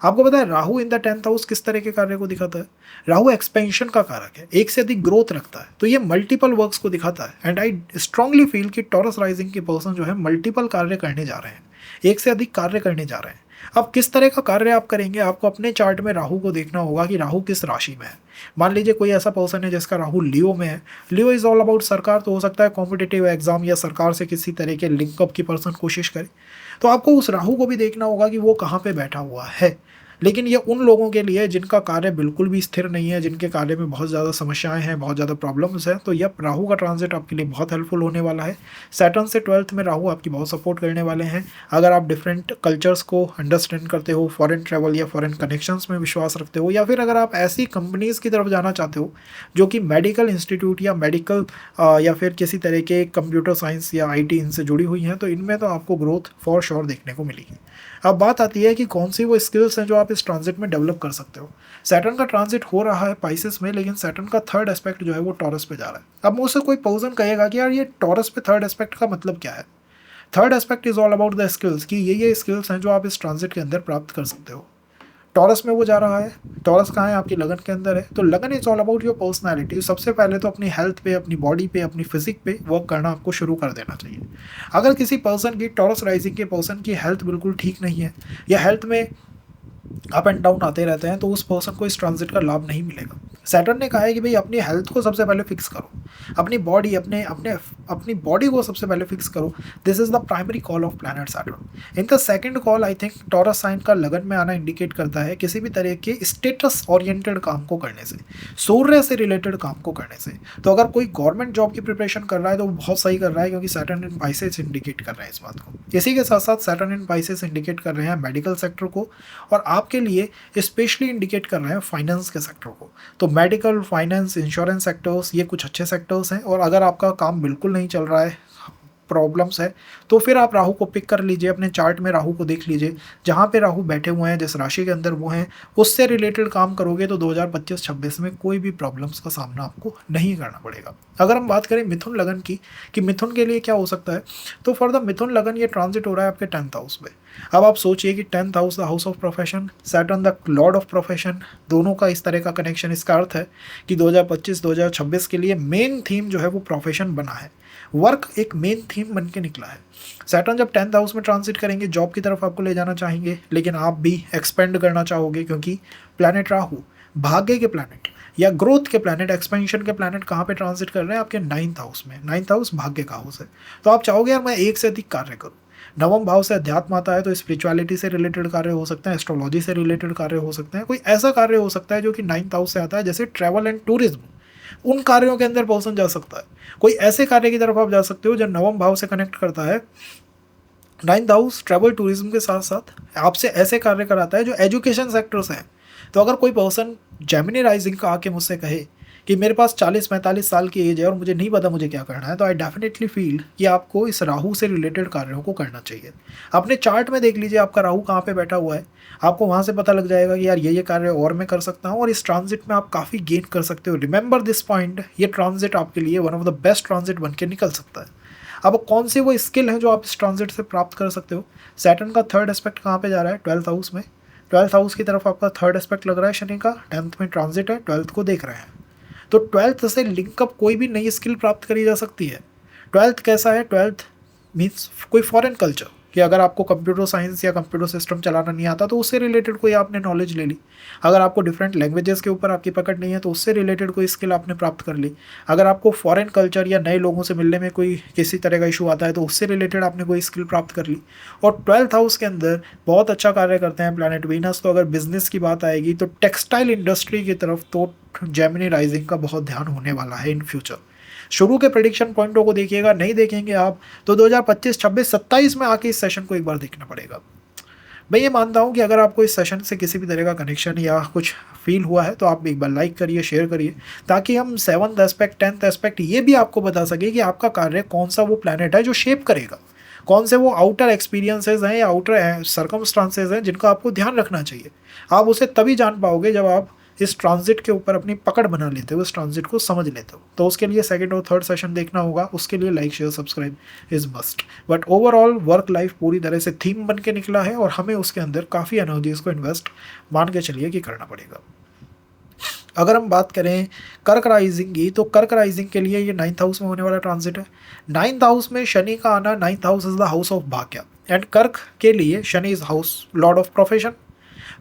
आपको पता है Rahu in the 10th house किस तरह के कार्य को दिखाता है? राहु एक्सपेंशन का कारक है, एक से अधिक ग्रोथ रखता है, तो ये मल्टीपल वर्क्स को दिखाता है। एंड आई स्ट्रांगली फील कि टॉरस राइजिंग के पर्सन जो है मल्टीपल कार्य करने जा रहे हैं, एक से अधिक कार्य करने जा रहे हैं। अब किस तरह का कार्य आप करेंगे, आपको अपने चार्ट में राहु को देखना होगा कि राहु किस राशि में है। मान लीजिए कोई ऐसा पर्सन है जिसका राहु लियो में है, लियो इज ऑल अबाउट सरकार, तो हो सकता है कॉम्पिटिटिव एग्जाम या सरकार से किसी तरह के लिंकअप की पर्सन कोशिश करे। तो आपको उस राहु को भी देखना होगा कि वो कहाँ पे बैठा हुआ है। लेकिन ये उन लोगों के लिए जिनका कार्य बिल्कुल भी स्थिर नहीं है, जिनके कार्य में बहुत ज़्यादा समस्याएं हैं, बहुत ज़्यादा प्रॉब्लम्स हैं, तो यह राहु का ट्रांजिट आपके लिए बहुत हेल्पफुल होने वाला है। सैटर्न से 12th में राहु आपकी बहुत सपोर्ट करने वाले हैं। अगर आप डिफरेंट कल्चर्स को अंडरस्टैंड करते हो, फॉरेन ट्रैवल या फॉरेन कनेक्शंस में विश्वास रखते हो, या फिर अगर आप ऐसी कंपनीज़ की तरफ जाना चाहते हो जो कि मेडिकल इंस्टीट्यूट या मेडिकल या फिर किसी तरह के कंप्यूटर साइंस या IT इनसे जुड़ी हुई हैं, तो इनमें तो आपको ग्रोथ फॉर श्योर देखने को मिलेगी। अब बात आती है कि कौन सी वो स्किल्स हैं जो आप इस ट्रांजिट में डेवलप कर सकते हो। सैटर्न का ट्रांजिट हो रहा है पाइसेस में, लेकिन सैटर्न का थर्ड एस्पेक्ट जो है वो टॉरस पे जा रहा है। अब मुझसे कोई पर्सन कहेगा कि यार ये टॉरस पे थर्ड एस्पेक्ट का मतलब क्या है? Third aspect is all about the skills, कि ये स्किल्स हैं जो आप इस ट्रांजिट के अंदर प्राप्त कर सकते हो। टॉरस में वो जा रहा है, टॉरस कहाँ है? आपकी लगन के अंदर है। तो लगन is all about your personality. सबसे पहले तो अपनी हेल्थ पे, अपनी बॉडी पे, अपनी फिजिक पे वर्क करना आपको शुरू कर देना चाहिए। अगर किसी पर्सन की, टॉरस राइजिंग के पर्सन की हेल्थ बिल्कुल ठीक नहीं है, या हेल्थ में अप एंड डाउन आते रहते हैं, तो उस पर्सन को इस ट्रांजिट का लाभ नहीं मिलेगा। सैटर्न ने कहा है कि भाई अपनी हेल्थ को सबसे पहले फिक्स करो, अपनी बॉडी अपनी बॉडी को सबसे पहले फिक्स करो। This is the primary call of planet Saturn. In the second call I think Taurus sign का लगन में आना इंडिकेट करता है किसी भी तरह के स्टेटस ओरिएंटेड काम को करने से, सूर्य से रिलेटेड काम को करने से। तो अगर कोई गवर्नमेंट जॉब की प्रिपरेशन कर रहा है तो वो बहुत सही कर रहा है, क्योंकि सैटर्न इन पाइसेस इंडिकेट कर रहे हैं इस बात को। इसी के साथ साथ सैटर्न इन पाइसेस इंडिकेट कर रहे हैं मेडिकल सेक्टर को, और आपके लिए स्पेशली इंडिकेट कर रहे हैं फाइनेंस के सेक्टर को। तो मेडिकल, फाइनेंस, इंश्योरेंस सेक्टर्स, ये कुछ अच्छे सेक्टर्स हैं। और अगर आपका काम बिल्कुल नहीं चल रहा है, प्रॉब्लम्स है, तो फिर आप राहु को पिक कर लीजिए, अपने चार्ट में राहु को देख लीजिए, जहाँ पे राहु बैठे हुए हैं, जिस राशि के अंदर वो हैं, उससे रिलेटेड काम करोगे तो 2025-26 में कोई भी प्रॉब्लम्स का सामना आपको नहीं करना पड़ेगा। अगर हम बात करें मिथुन लगन की कि मिथुन के लिए क्या हो सकता है, तो फॉर द मिथुन लगन ये ट्रांजिट हो रहा है आपके 10th हाउस में। अब आप सोचिए कि 10th house the house of profession, Saturn the Lord of profession, दोनों का इस तरह का कनेक्शन। इसका अर्थ है कि 2025-2026 के लिए मेन थीम जो है वो प्रोफेशन बना है, वर्क एक मेन थीम बन के निकला है। सैटर्न जब 10th हाउस में ट्रांसिट करेंगे, जॉब की तरफ आपको ले जाना चाहेंगे, लेकिन आप भी एक्सपेंड करना चाहोगे, क्योंकि प्लैनेट राहु भाग्य के प्लैनेट या ग्रोथ के प्लैनेट, एक्सपेंशन के प्लैनेट कहाँ पे ट्रांसिट कर रहे हैं, आपके 9th हाउस में। 9th हाउस भाग्य का हाउस है। तो आप चाहोगे यार मैं एक से अधिक कार्य करूँ। नवम भाव से अध्यात्म आता है, तो स्पिरिचुअलिटी से रिलेटेड कार्य हो सकते हैं, एस्ट्रोलॉजी से रिलेटेड कार्य हो सकते हैं, कोई ऐसा कार्य हो सकता है जो कि 9th हाउस से आता है, जैसे ट्रैवल एंड टूरिज्म। उन कार्यों के अंदर पर्सन जा सकता है। कोई ऐसे कार्य की तरफ आप जा सकते हो जो नवम भाव से कनेक्ट करता है। 9th हाउस ट्रैवल टूरिज्म के साथ साथ आपसे ऐसे कार्य कराता है जो एजुकेशन सेक्टर्स हैं। तो अगर कोई पर्सन जेमिनी राइजिंग का आके मुझसे कहे कि मेरे पास 40-45 साल की एज है और मुझे नहीं पता मुझे क्या करना है, तो आई डेफिनेटली फील कि आपको इस राहु से रिलेटेड कार्यों को करना चाहिए। अपने चार्ट में देख लीजिए आपका राहु कहाँ पे बैठा हुआ है, आपको वहाँ से पता लग जाएगा कि यार ये कार्य और मैं कर सकता हूँ, और इस ट्रांजिट में आप काफ़ी गेन कर सकते हो। रिमेंबर दिस पॉइंट, ये ट्रांजिट आपके लिए one of the best transit बन के निकल सकता है। अब कौन सी वो स्किल है जो आप इस ट्रांजिट से प्राप्त कर सकते हो। सैटर्न का थर्ड एस्पेक्ट कहाँ पे जा रहा है, 12th हाउस में। 12th हाउस की तरफ आपका थर्ड एस्पेक्ट लग रहा है शनि का, 10th में ट्रांजिट है, 12th को देख रहे हैं। तो 12th से लिंकअप कोई भी नई स्किल प्राप्त करी जा सकती है। 12th कैसा है, 12th मीन्स कोई फॉरेन कल्चर, कि अगर आपको कंप्यूटर साइंस या कंप्यूटर सिस्टम चलाना नहीं आता तो उससे रिलेटेड कोई आपने नॉलेज ले ली। अगर आपको डिफरेंट लैंग्वेजेस के ऊपर आपकी पकड़ नहीं है तो उससे रिलेटेड कोई स्किल आपने प्राप्त कर ली। अगर आपको फॉरेन कल्चर या नए लोगों से मिलने में कोई किसी तरह का इशू आता है तो उससे रिलेटेड आपने कोई स्किल प्राप्त कर ली। और 12th हाउस के अंदर बहुत अच्छा कार्य करते हैं प्लैनेट वीनस। तो अगर बिजनेस की बात आएगी तो टेक्सटाइल इंडस्ट्री की तरफ तो जेमिनी राइजिंग का बहुत ध्यान होने वाला है इन फ्यूचर। शुरू के प्रेडिक्शन पॉइंटों को देखिएगा, नहीं देखेंगे आप तो 2025, 26, 27 में आके इस सेशन को एक बार देखना पड़ेगा। मैं ये मानता हूँ कि अगर आपको इस सेशन से किसी भी तरह का कनेक्शन या कुछ फील हुआ है तो आप एक बार लाइक करिए, शेयर करिए, ताकि हम 7th एस्पेक्ट, 10th एस्पेक्ट ये भी आपको बता सके कि आपका कार्य कौन सा वो प्लैनेट है जो शेप करेगा, कौन से वो आउटर एक्सपीरियंसेस हैं या आउटर सर्कमस्टांसेस हैं जिनका आपको ध्यान रखना चाहिए। आप उसे तभी जान पाओगे जब आप इस ट्रांजिट के ऊपर अपनी पकड़ बना लेते हो, इस ट्रांजिट को समझ लेते हो। तो उसके लिए सेकंड और थर्ड सेशन देखना होगा, उसके लिए like, share, subscribe is must. But overall work life पूरी तरह से थीम बन के निकला है और हमें उसके अंदर काफ़ी एनर्जीज को इन्वेस्ट मान के चलिए कि करना पड़ेगा। अगर हम बात करें कर्क राइजिंग की, तो कर्क राइजिंग के लिए ये 9th हाउस में होने वाला ट्रांजिट है। 9th हाउस में शनि का आना, 9th house is the house of भाग्य, एंड कर्क के लिए Shani is house Lord of profession.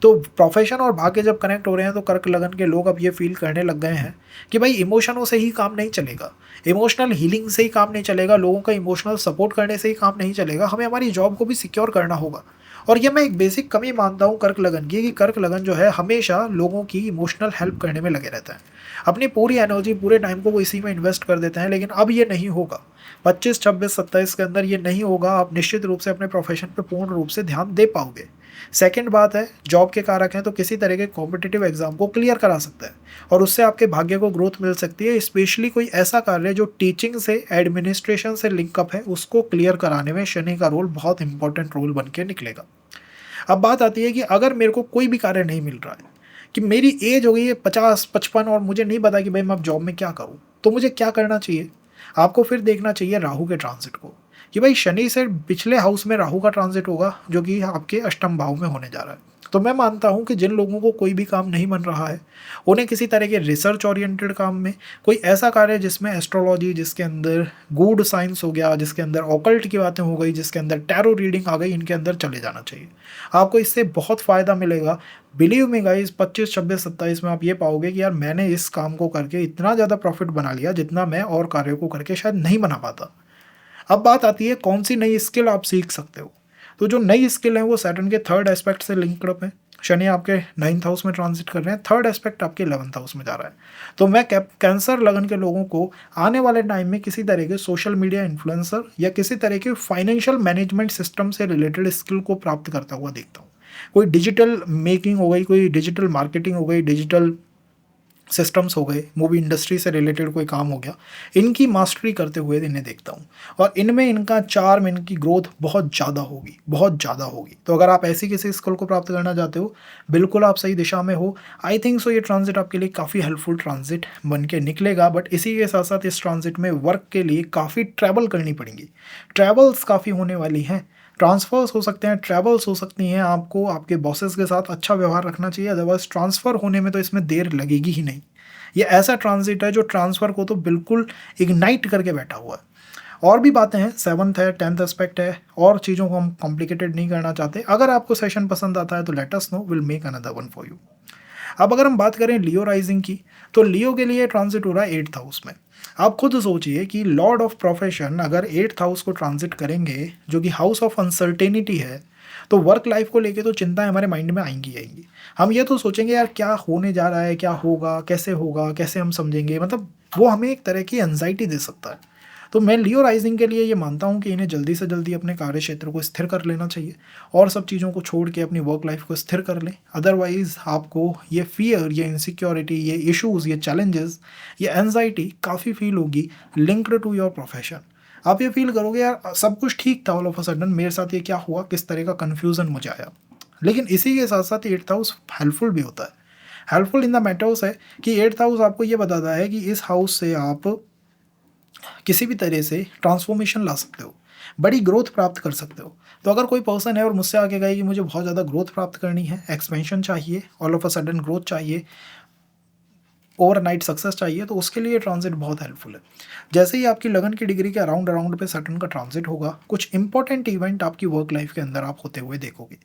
तो प्रोफेशन और भाग्य जब कनेक्ट हो रहे हैं तो कर्क लगन के लोग अब ये फील करने लग गए हैं कि भाई इमोशनों से ही काम नहीं चलेगा, इमोशनल हीलिंग से ही काम नहीं चलेगा, लोगों का इमोशनल सपोर्ट करने से ही काम नहीं चलेगा, हमें हमारी जॉब को भी सिक्योर करना होगा। और ये मैं एक बेसिक कमी मानता हूँ कर्क लगन की, कि कर्क लगन जो है हमेशा लोगों की इमोशनल हेल्प करने में लगे रहता है, अपनी पूरी एनर्जी, पूरे टाइम को वो इसी में इन्वेस्ट कर देते हैं। लेकिन अब ये नहीं होगा, 25, 26, 27 के अंदर ये नहीं होगा। आप निश्चित रूप से अपने प्रोफेशन पे पूर्ण रूप से ध्यान दे पाओगे। सेकंड बात है, जॉब के कारक हैं तो किसी तरह के कॉम्पिटिटिव एग्जाम को क्लियर करा सकता है और उससे आपके भाग्य को ग्रोथ मिल सकती है। स्पेशली कोई ऐसा कार्य जो टीचिंग से, एडमिनिस्ट्रेशन से लिंकअप है, उसको क्लियर कराने में शनि का रोल बहुत इंपॉर्टेंट रोल बन के निकलेगा। अब बात आती है कि अगर मेरे को कोई भी कार्य नहीं मिल रहा है, कि मेरी एज हो गई है 50, 55 और मुझे नहीं पता कि भाई मैं अब जॉब में क्या करूँ, तो मुझे क्या करना चाहिए। आपको फिर देखना चाहिए राहु के ट्रांजिट को, कि भाई शनि से पिछले हाउस में राहु का ट्रांजिट होगा जो कि आपके अष्टम भाव में होने जा रहा है। तो मैं मानता हूँ कि जिन लोगों को कोई भी काम नहीं बन रहा है, उन्हें किसी तरह के रिसर्च ओरिएंटेड काम में, कोई ऐसा कार्य जिसमें एस्ट्रोलॉजी, जिसके अंदर गूढ़ साइंस हो गया, जिसके अंदर ऑकल्ट की बातें हो गई, जिसके अंदर टैरो रीडिंग आ गई, इनके अंदर चले जाना चाहिए। आपको इससे बहुत फ़ायदा मिलेगा। बिलीव मी गाइस, 25, 26, 27 में आप ये पाओगे कि यार मैंने इस काम को करके इतना ज़्यादा प्रॉफिट बना लिया जितना मैं और कार्यों को करके शायद नहीं बना पाता। अब बात आती है कौन सी नई स्किल आप सीख सकते हो। तो जो नई स्किल है वो सैटर्न के थर्ड एस्पेक्ट से लिंक्ड अप है। शनि आपके 9th हाउस में ट्रांजिट कर रहे हैं, थर्ड एस्पेक्ट आपके 11th हाउस में जा रहा है। तो मैं कैंसर लगन के लोगों को आने वाले टाइम में किसी तरह के सोशल मीडिया इन्फ्लुएंसर या किसी तरह के फाइनेंशियल मैनेजमेंट सिस्टम से रिलेटेड स्किल को प्राप्त करता हुआ देखता हूँ। कोई डिजिटल मेकिंग हो गई, कोई डिजिटल मार्केटिंग हो गई, डिजिटल सिस्टम्स हो गए, मूवी इंडस्ट्री से रिलेटेड कोई काम हो गया, इनकी मास्टरी करते हुए इन्हें देखता हूँ। और इनमें इनका चार्म, इनकी ग्रोथ बहुत ज़्यादा होगी, बहुत ज़्यादा होगी। तो अगर आप ऐसी किसी स्किल को प्राप्त करना चाहते हो, बिल्कुल आप सही दिशा में हो। आई थिंक सो ये ट्रांजिट आपके लिए काफ़ी हेल्पफुल ट्रांजिट बन के निकलेगा। बट इसी के साथ साथ इस ट्रांजिट में वर्क के लिए काफ़ी ट्रैवल करनी पड़ेंगी, ट्रैवल्स काफ़ी होने वाली हैं, ट्रांसफ़र्स हो सकते हैं, ट्रैवल्स हो सकती हैं। आपको आपके बॉसेस के साथ अच्छा व्यवहार रखना चाहिए, अदरवाइज़ ट्रांसफ़र होने में तो इसमें देर लगेगी ही नहीं। ये ऐसा ट्रांजिट है जो ट्रांसफ़र को तो बिल्कुल इग्नाइट करके बैठा हुआ है। और भी बातें हैं, 7th है, 10th एस्पेक्ट है, और चीज़ों को हम कॉम्प्लिकेटेड नहीं करना चाहते। अगर आपको सेशन पसंद आता है तो let us know, will make another one for you. अब अगर हम बात करें लियो राइजिंग की, तो लियो के लिए ट्रांजिट हो रहा है 8th हाउस में। आप खुद सोचिए कि लॉर्ड ऑफ प्रोफेशन अगर 8th हाउस को ट्रांजिट करेंगे, जो कि हाउस ऑफ अनसर्टेनिटी है, तो वर्क लाइफ को लेके तो चिंताएं हमारे माइंड में आएंगी आएंगी। हम ये तो सोचेंगे यार क्या होने जा रहा है, क्या होगा, कैसे हम समझेंगे, मतलब वो हमें एक तरह की एंजाइटी दे सकता है। तो मैं लियो राइजिंग के लिए ये मानता हूँ कि इन्हें जल्दी से जल्दी अपने कार्य क्षेत्र को स्थिर कर लेना चाहिए और सब चीज़ों को छोड़ के अपनी वर्क लाइफ को स्थिर कर लें। अदरवाइज़ आपको ये फियर, ये इनसिक्योरिटी, ये इश्यूज़, ये चैलेंजेस, ये एनजाइटी काफ़ी फील होगी लिंक्ड टू योर प्रोफेशन। आप ये फील करोगे यार सब कुछ ठीक था, ऑल ऑफ अ सडन मेरे साथ ये क्या हुआ, किस तरह का कन्फ्यूज़न मुझे आया। लेकिन इसी के साथ साथ 8th हाउस हेल्पफुल भी होता है। हेल्पफुल इन द मैटर्स है कि 8th हाउस आपको ये बताता है कि इस हाउस से आप किसी भी तरह से ट्रांसफॉर्मेशन ला सकते हो, बड़ी ग्रोथ प्राप्त कर सकते हो। तो अगर कोई पर्सन है और मुझसे आके कहे कि मुझे बहुत ज़्यादा ग्रोथ प्राप्त करनी है, एक्सपेंशन चाहिए, all of a sudden growth चाहिए, ओवरनाइट सक्सेस चाहिए, तो उसके लिए ट्रांजिट बहुत हेल्पफुल है। जैसे ही आपकी लगन की डिग्री के अराउंड अराउंड पे सैटर्न का ट्रांजिट होगा, कुछ इंपॉर्टेंट इवेंट आपकी वर्क लाइफ के अंदर आप होते हुए देखोगे।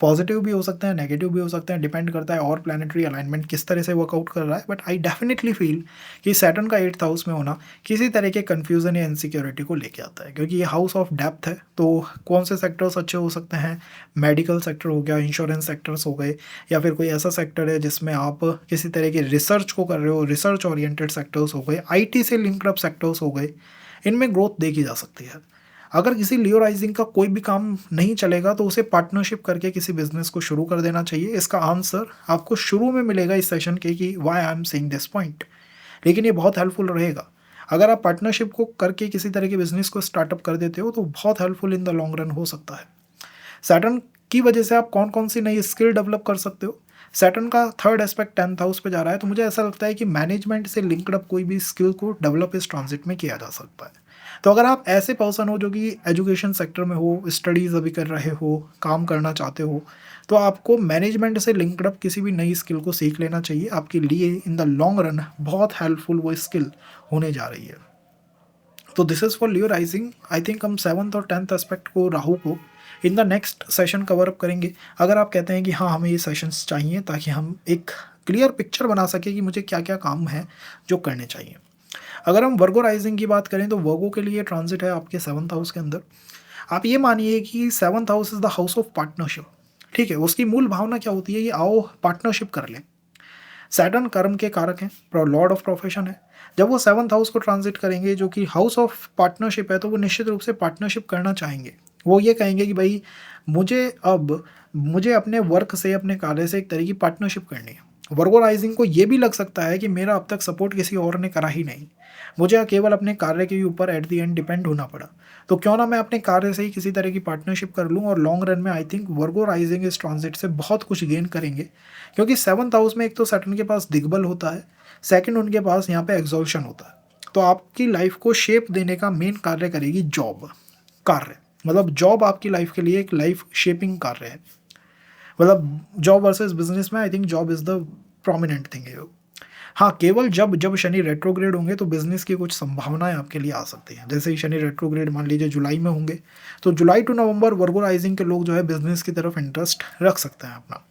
पॉजिटिव भी हो सकते हैं, नेगेटिव भी हो सकते हैं, डिपेंड करता है और प्लानिटरी अलाइनमेंट किस तरह से वर्कआउट कर रहा है। बट आई डेफिनेटली फील कि सैटर्न का 8th हाउस में होना किसी तरह के कन्फ्यूजन या इनसिक्योरिटी को लेके आता है, क्योंकि ये हाउस ऑफ डेप्थ है। तो कौन से सेक्टर्स अच्छे हो सकते हैं, मेडिकल सेक्टर हो गया, इंश्योरेंस सेक्टर्स हो गए, या फिर कोई ऐसा सेक्टर है जिसमें आप किसी तरह के रिसर्च को कर रहे हो, रिसर्च ओरिएंटेड सेक्टर्स हो गए, आईटी से लिंक्ड अप सेक्टर्स हो गए, इनमें ग्रोथ देखी जा सकती है। अगर किसी लियो राइजिंग का कोई भी काम नहीं चलेगा तो उसे पार्टनरशिप करके किसी बिजनेस को शुरू कर देना चाहिए। इसका आंसर आपको शुरू में मिलेगा इस सेशन के कि why I am saying this point, लेकिन ये बहुत हेल्पफुल रहेगा। अगर आप पार्टनरशिप को करके किसी तरह के बिजनेस को स्टार्टअप कर देते हो तो बहुत helpful in the long run हो सकता है। सैटर्न की वजह से आप कौन कौन सी नई स्किल डेवलप कर सकते हो। सैटर्न का थर्ड एस्पेक्ट 10th हाउस पे जा रहा है, तो मुझे ऐसा लगता है कि मैनेजमेंट से लिंक्ड अप कोई भी स्किल को डेवलप इस ट्रांजिट में किया जा सकता है। तो अगर आप ऐसे पर्सन हो जो कि एजुकेशन सेक्टर में हो, स्टडीज़ अभी कर रहे हो, काम करना चाहते हो, तो आपको मैनेजमेंट से लिंक्ड अप किसी भी नई स्किल को सीख लेना चाहिए। आपके लिए इन द लॉन्ग रन बहुत हेल्पफुल वो स्किल होने जा रही है। तो this is for Leo rising. I think हम 7th और 10th एस्पेक्ट को, राहु को, in the next session cover up करेंगे। अगर आप कहते हैं कि हाँ हमें ये सेशंस चाहिए ताकि हम एक क्लियर पिक्चर बना सके कि मुझे क्या क्या काम है जो करने चाहिए। अगर हम वर्गो राइजिंग की बात करें तो वर्गो के लिए ट्रांजिट है आपके 7th हाउस के अंदर। आप ये मानिए कि 7th house is the house of partnership. ठीक है, उसकी मूल भावना क्या होती है, ये आओ पार्टनरशिप कर लें। सैटर्न कर्म के कारक हैं, लॉर्ड ऑफ प्रोफेशन है। जब वो 7th हाउस को ट्रांजिट करेंगे जो कि हाउस ऑफ पार्टनरशिप है, तो वो निश्चित रूप से पार्टनरशिप करना चाहेंगे। वो ये कहेंगे कि भाई मुझे अपने वर्क से, अपने कार्य से एक तरह की पार्टनरशिप करनी है। वर्गो राइजिंग को ये भी लग सकता है कि मेरा अब तक सपोर्ट किसी और ने करा ही नहीं, मुझे केवल अपने कार्य के ऊपर एट द एंड डिपेंड होना पड़ा, तो क्यों ना मैं अपने कार्य से ही किसी तरह की पार्टनरशिप कर लूँ। और लॉन्ग रन में आई थिंक वर्गो राइजिंग इस ट्रांजिट से बहुत कुछ गेन करेंगे, क्योंकि 7th हाउस में एक तो सैटर्न के पास दिग्बल होता है, सेकंड उनके पास यहाँ पे एग्जॉल्शन होता है। तो आपकी लाइफ को शेप देने का मेन कार्य करेगी जॉब, कार्य मतलब जॉब आपकी लाइफ के लिए एक लाइफ शेपिंग कार्य है। मतलब जॉब वर्सेस बिजनेस में I think job is the prominent thing है। हाँ, केवल जब जब शनि रेट्रोग्रेड होंगे तो बिज़नेस की कुछ संभावनाएँ आपके लिए आ सकती हैं। जैसे ही शनि रेट्रोग्रेड मान लीजिए जुलाई में होंगे, तो जुलाई टू नवंबर वर्गो राइज़िंग के लोग जो है बिज़नेस की तरफ इंटरेस्ट रख सकते हैं अपना।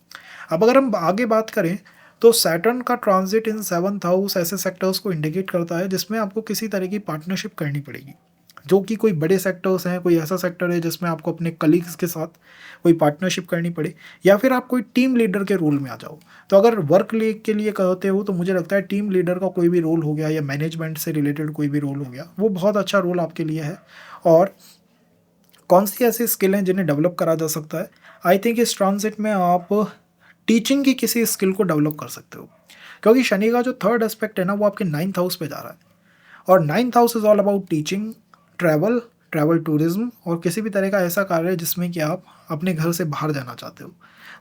अब अगर हम आगे बात करें, तो सैटर्न का ट्रांज़िट इन 7th हाउस ऐसे सेक्टर्स को इंडिकेट करता है जिसमें आपको किसी तरह की पार्टनरशिप करनी पड़ेगी। जो कि कोई बड़े सेक्टर्स हैं, कोई ऐसा सेक्टर है जिसमें आपको अपने कलीग्स के साथ कोई पार्टनरशिप करनी पड़े, या फिर आप कोई टीम लीडर के रोल में आ जाओ। तो अगर वर्क ले के लिए कहते हो तो मुझे लगता है टीम लीडर का कोई भी रोल हो गया या मैनेजमेंट से रिलेटेड कोई भी रोल हो गया, वो बहुत अच्छा रोल आपके लिए है। और कौन सी ऐसी स्किल हैं जिन्हें डेवलप करा जा सकता है? आई थिंक इस ट्रांजिट में आप टीचिंग की किसी स्किल को डेवलप कर सकते हो, क्योंकि शनि का जो थर्ड एस्पेक्ट है ना, वो आपके 9th हाउस पे जा रहा है। और 9th house is all about teaching, travel, travel tourism और किसी भी तरह का ऐसा कार्य है जिसमें कि आप अपने घर से बाहर जाना चाहते हो।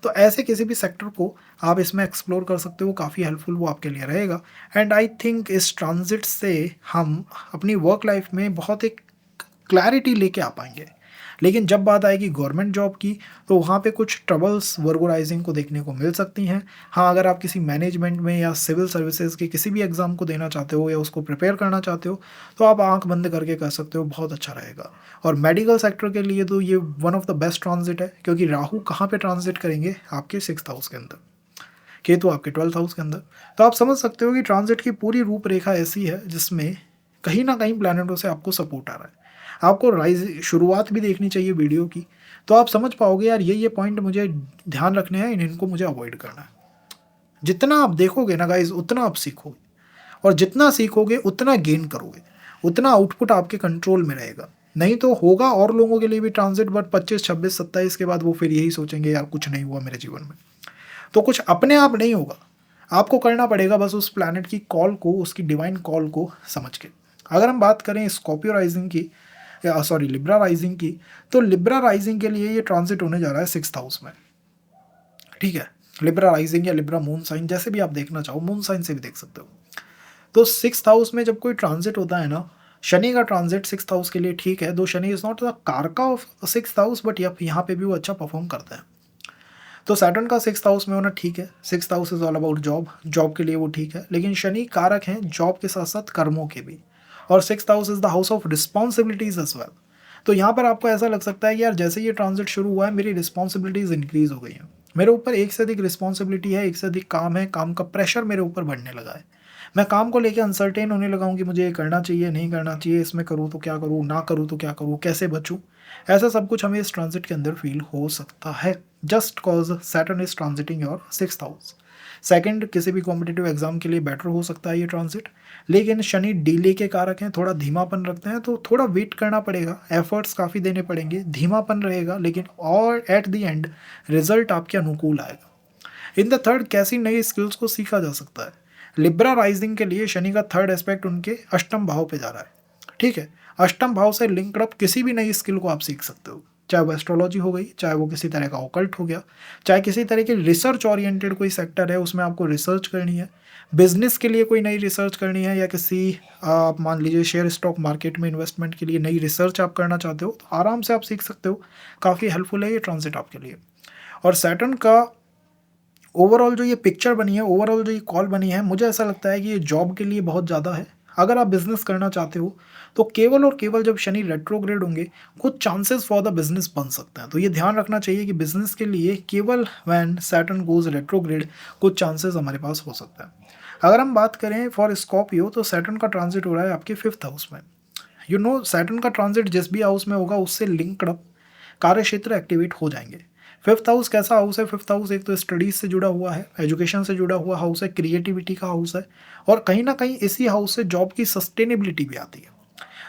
तो ऐसे किसी भी सेक्टर को आप इसमें एक्सप्लोर कर सकते हो, काफ़ी हेल्पफुल वो आपके लिए रहेगा। एंड आई थिंक इस ट्रांजिट से हम अपनी वर्क लाइफ में बहुत एक क्लैरिटी लेके आ पाएंगे। लेकिन जब बात आएगी गवर्नमेंट जॉब की, तो वहाँ पे कुछ ट्रबल्स वर्गो राइजिंग को देखने को मिल सकती हैं। हाँ, अगर आप किसी मैनेजमेंट में या सिविल सर्विसेज के किसी भी एग्ज़ाम को देना चाहते हो या उसको प्रिपेयर करना चाहते हो, तो आप आंख बंद करके कर सकते हो, बहुत अच्छा रहेगा। और मेडिकल सेक्टर के लिए तो ये one of the best transit है, क्योंकि राहु कहाँ पे ट्रांजिट करेंगे? आपके 6th हाउस के अंदर, केतु आपके 12th हाउस के अंदर। तो आप समझ सकते हो कि ट्रांजिट की पूरी रूपरेखा ऐसी है जिसमें कहीं ना कहीं प्लैनेटों से आपको सपोर्ट आ रहा है। आपको राइज शुरुआत भी देखनी चाहिए वीडियो की, तो आप समझ पाओगे यार ये पॉइंट मुझे ध्यान रखने हैं, इनको मुझे अवॉइड करना है। जितना आप देखोगे ना गाइज, उतना आप सीखोगे, और जितना सीखोगे उतना गेन करोगे, उतना आउटपुट आपके कंट्रोल में रहेगा। नहीं तो होगा और लोगों के लिए भी ट्रांजिट, बट 25, 26, 27 के बाद वो फिर यही सोचेंगे यार कुछ नहीं हुआ मेरे जीवन में। तो कुछ अपने आप नहीं होगा, आपको करना पड़ेगा बस उस प्लैनेट की कॉल को, उसकी डिवाइन कॉल को समझ के। अगर हम बात करें स्कॉर्पियो राइजिंग की, या सॉरी लिब्रा राइजिंग की, तो लिब्रा राइजिंग के लिए ये ट्रांजिट होने जा रहा है 6th हाउस में। ठीक है, लिब्रा राइजिंग या लिब्रा मून साइन, जैसे भी आप देखना चाहो, मून साइन से भी देख सकते हो। तो 6th हाउस में जब कोई ट्रांजिट होता है ना, शनि का ट्रांजिट 6th हाउस के लिए ठीक है, दो शनि इज नॉट द कारका ऑफ 6th हाउस, बट यहाँ पे भी वो अच्छा परफॉर्म करता है। तो सैटर्न का 6th हाउस में होना ठीक है, 6th house is all about job, job के लिए वो ठीक है। लेकिन शनि कारक हैं जॉब के साथ साथ कर्मों के भी, और 6th house is the house of responsibilities as well. तो यहाँ पर आपको ऐसा लग सकता है कि यार जैसे ये ट्रांजिट शुरू हुआ है मेरी रिस्पॉन्सिबिलिटीज इंक्रीज हो गई हैं, मेरे ऊपर एक से अधिक रिस्पॉन्सिबिलिटी है, एक से अधिक काम है, काम का प्रेशर मेरे ऊपर बढ़ने लगा है, मैं काम को लेकर अनसर्टेन होने लगा हूँ कि मुझे ये करना चाहिए नहीं करना चाहिए, इसमें करूँ तो क्या करूँ, ना करूँ तो क्या करूँ, कैसे बचूँ। ऐसा सब कुछ हमें इस ट्रांजिट के अंदर फील हो सकता है, just cause Saturn is transiting your 6th house. Second, किसी भी कॉम्पिटिटिव एग्जाम के लिए बेटर हो सकता है ये ट्रांजिट। लेकिन शनि डीले के कारक हैं, थोड़ा धीमापन रखते हैं, तो थोड़ा वेट करना पड़ेगा, एफर्ट्स काफ़ी देने पड़ेंगे, धीमापन रहेगा, लेकिन और एट द एंड रिजल्ट आपके अनुकूल आएगा। इन द थर्ड, कैसी नई स्किल्स को सीखा जा सकता है? लिब्रा राइजिंग के लिए शनि का थर्ड एस्पेक्ट उनके अष्टम भाव पे जा रहा है। ठीक है, अष्टम भाव से लिंक्ड अप किसी भी नई स्किल को आप सीख सकते हो, चाहे वो एस्ट्रोलॉजी हो गई, चाहे वो किसी तरह का ऑकल्ट हो गया, चाहे किसी तरह के रिसर्च ओरिएंटेड कोई सेक्टर है उसमें आपको रिसर्च करनी है, बिजनेस के लिए कोई नई रिसर्च करनी है, या किसी आप मान लीजिए शेयर स्टॉक मार्केट में इन्वेस्टमेंट के लिए नई रिसर्च आप करना चाहते हो, तो आराम से आप सीख सकते हो, काफ़ी हेल्पफुल है ये ट्रांजिट आपके लिए। और सैटर्न का ओवरऑल जो ये पिक्चर बनी है, ओवरऑल जो ये कॉल बनी है, मुझे ऐसा लगता है कि ये जॉब के लिए बहुत ज़्यादा है। अगर आप बिजनेस करना चाहते हो तो केवल और केवल जब शनि रेट्रोग्रेड होंगे कुछ चांसेस फॉर द बिजनेस बन सकते हैं। तो ये ध्यान रखना चाहिए कि बिजनेस के लिए केवल व्हेन सैटर्न गोज रेट्रोग्रेड कुछ चांसेस हमारे पास हो सकता है। अगर हम बात करें फॉर स्कॉर्पियो, तो सैटर्न का ट्रांजिट हो रहा है आपके 5th हाउस में। सैटर्न का ट्रांजिट जिस भी हाउस में होगा उससे लिंक्ड अप कार्य क्षेत्र एक्टिवेट हो जाएंगे। 5th हाउस कैसा हाउस है? 5th हाउस एक तो स्टडीज से जुड़ा हुआ है, एजुकेशन से जुड़ा हुआ हाउस है, क्रिएटिविटी का हाउस है, और कहीं ना कहीं इसी हाउस से जॉब की सस्टेनेबिलिटी भी आती है।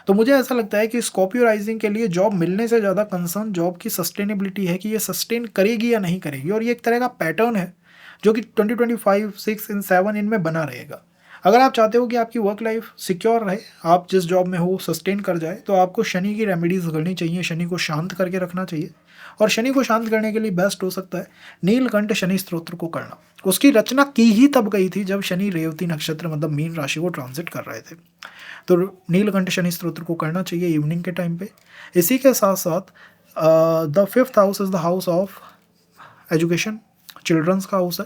तो मुझे ऐसा लगता है कि स्कॉर्पियो राइजिंग के लिए जॉब मिलने से ज़्यादा कंसर्न जॉब की सस्टेनेबिलिटी है, कि ये सस्टेन करेगी या नहीं करेगी, और ये एक तरह का पैटर्न है जो कि 2025, 6 इन 7 इनमें बना रहेगा। अगर आप चाहते हो कि आपकी वर्क लाइफ सिक्योर रहे, आप जिस जॉब में हो सस्टेन कर जाए, तो आपको शनि की रेमेडीज़ करनी चाहिए, शनि को शांत करके रखना चाहिए। और शनि को शांत करने के लिए बेस्ट हो सकता है नीलकंठ शनि स्तोत्र को करना। उसकी रचना की ही तब गई थी जब शनि रेवती नक्षत्र मतलब मीन राशि को ट्रांजिट कर रहे थे। तो नीलकंठ शनि स्तोत्र को करना चाहिए इवनिंग के टाइम पे। इसी के साथ साथ the 5th house is the house of education, childrens का हाउस है।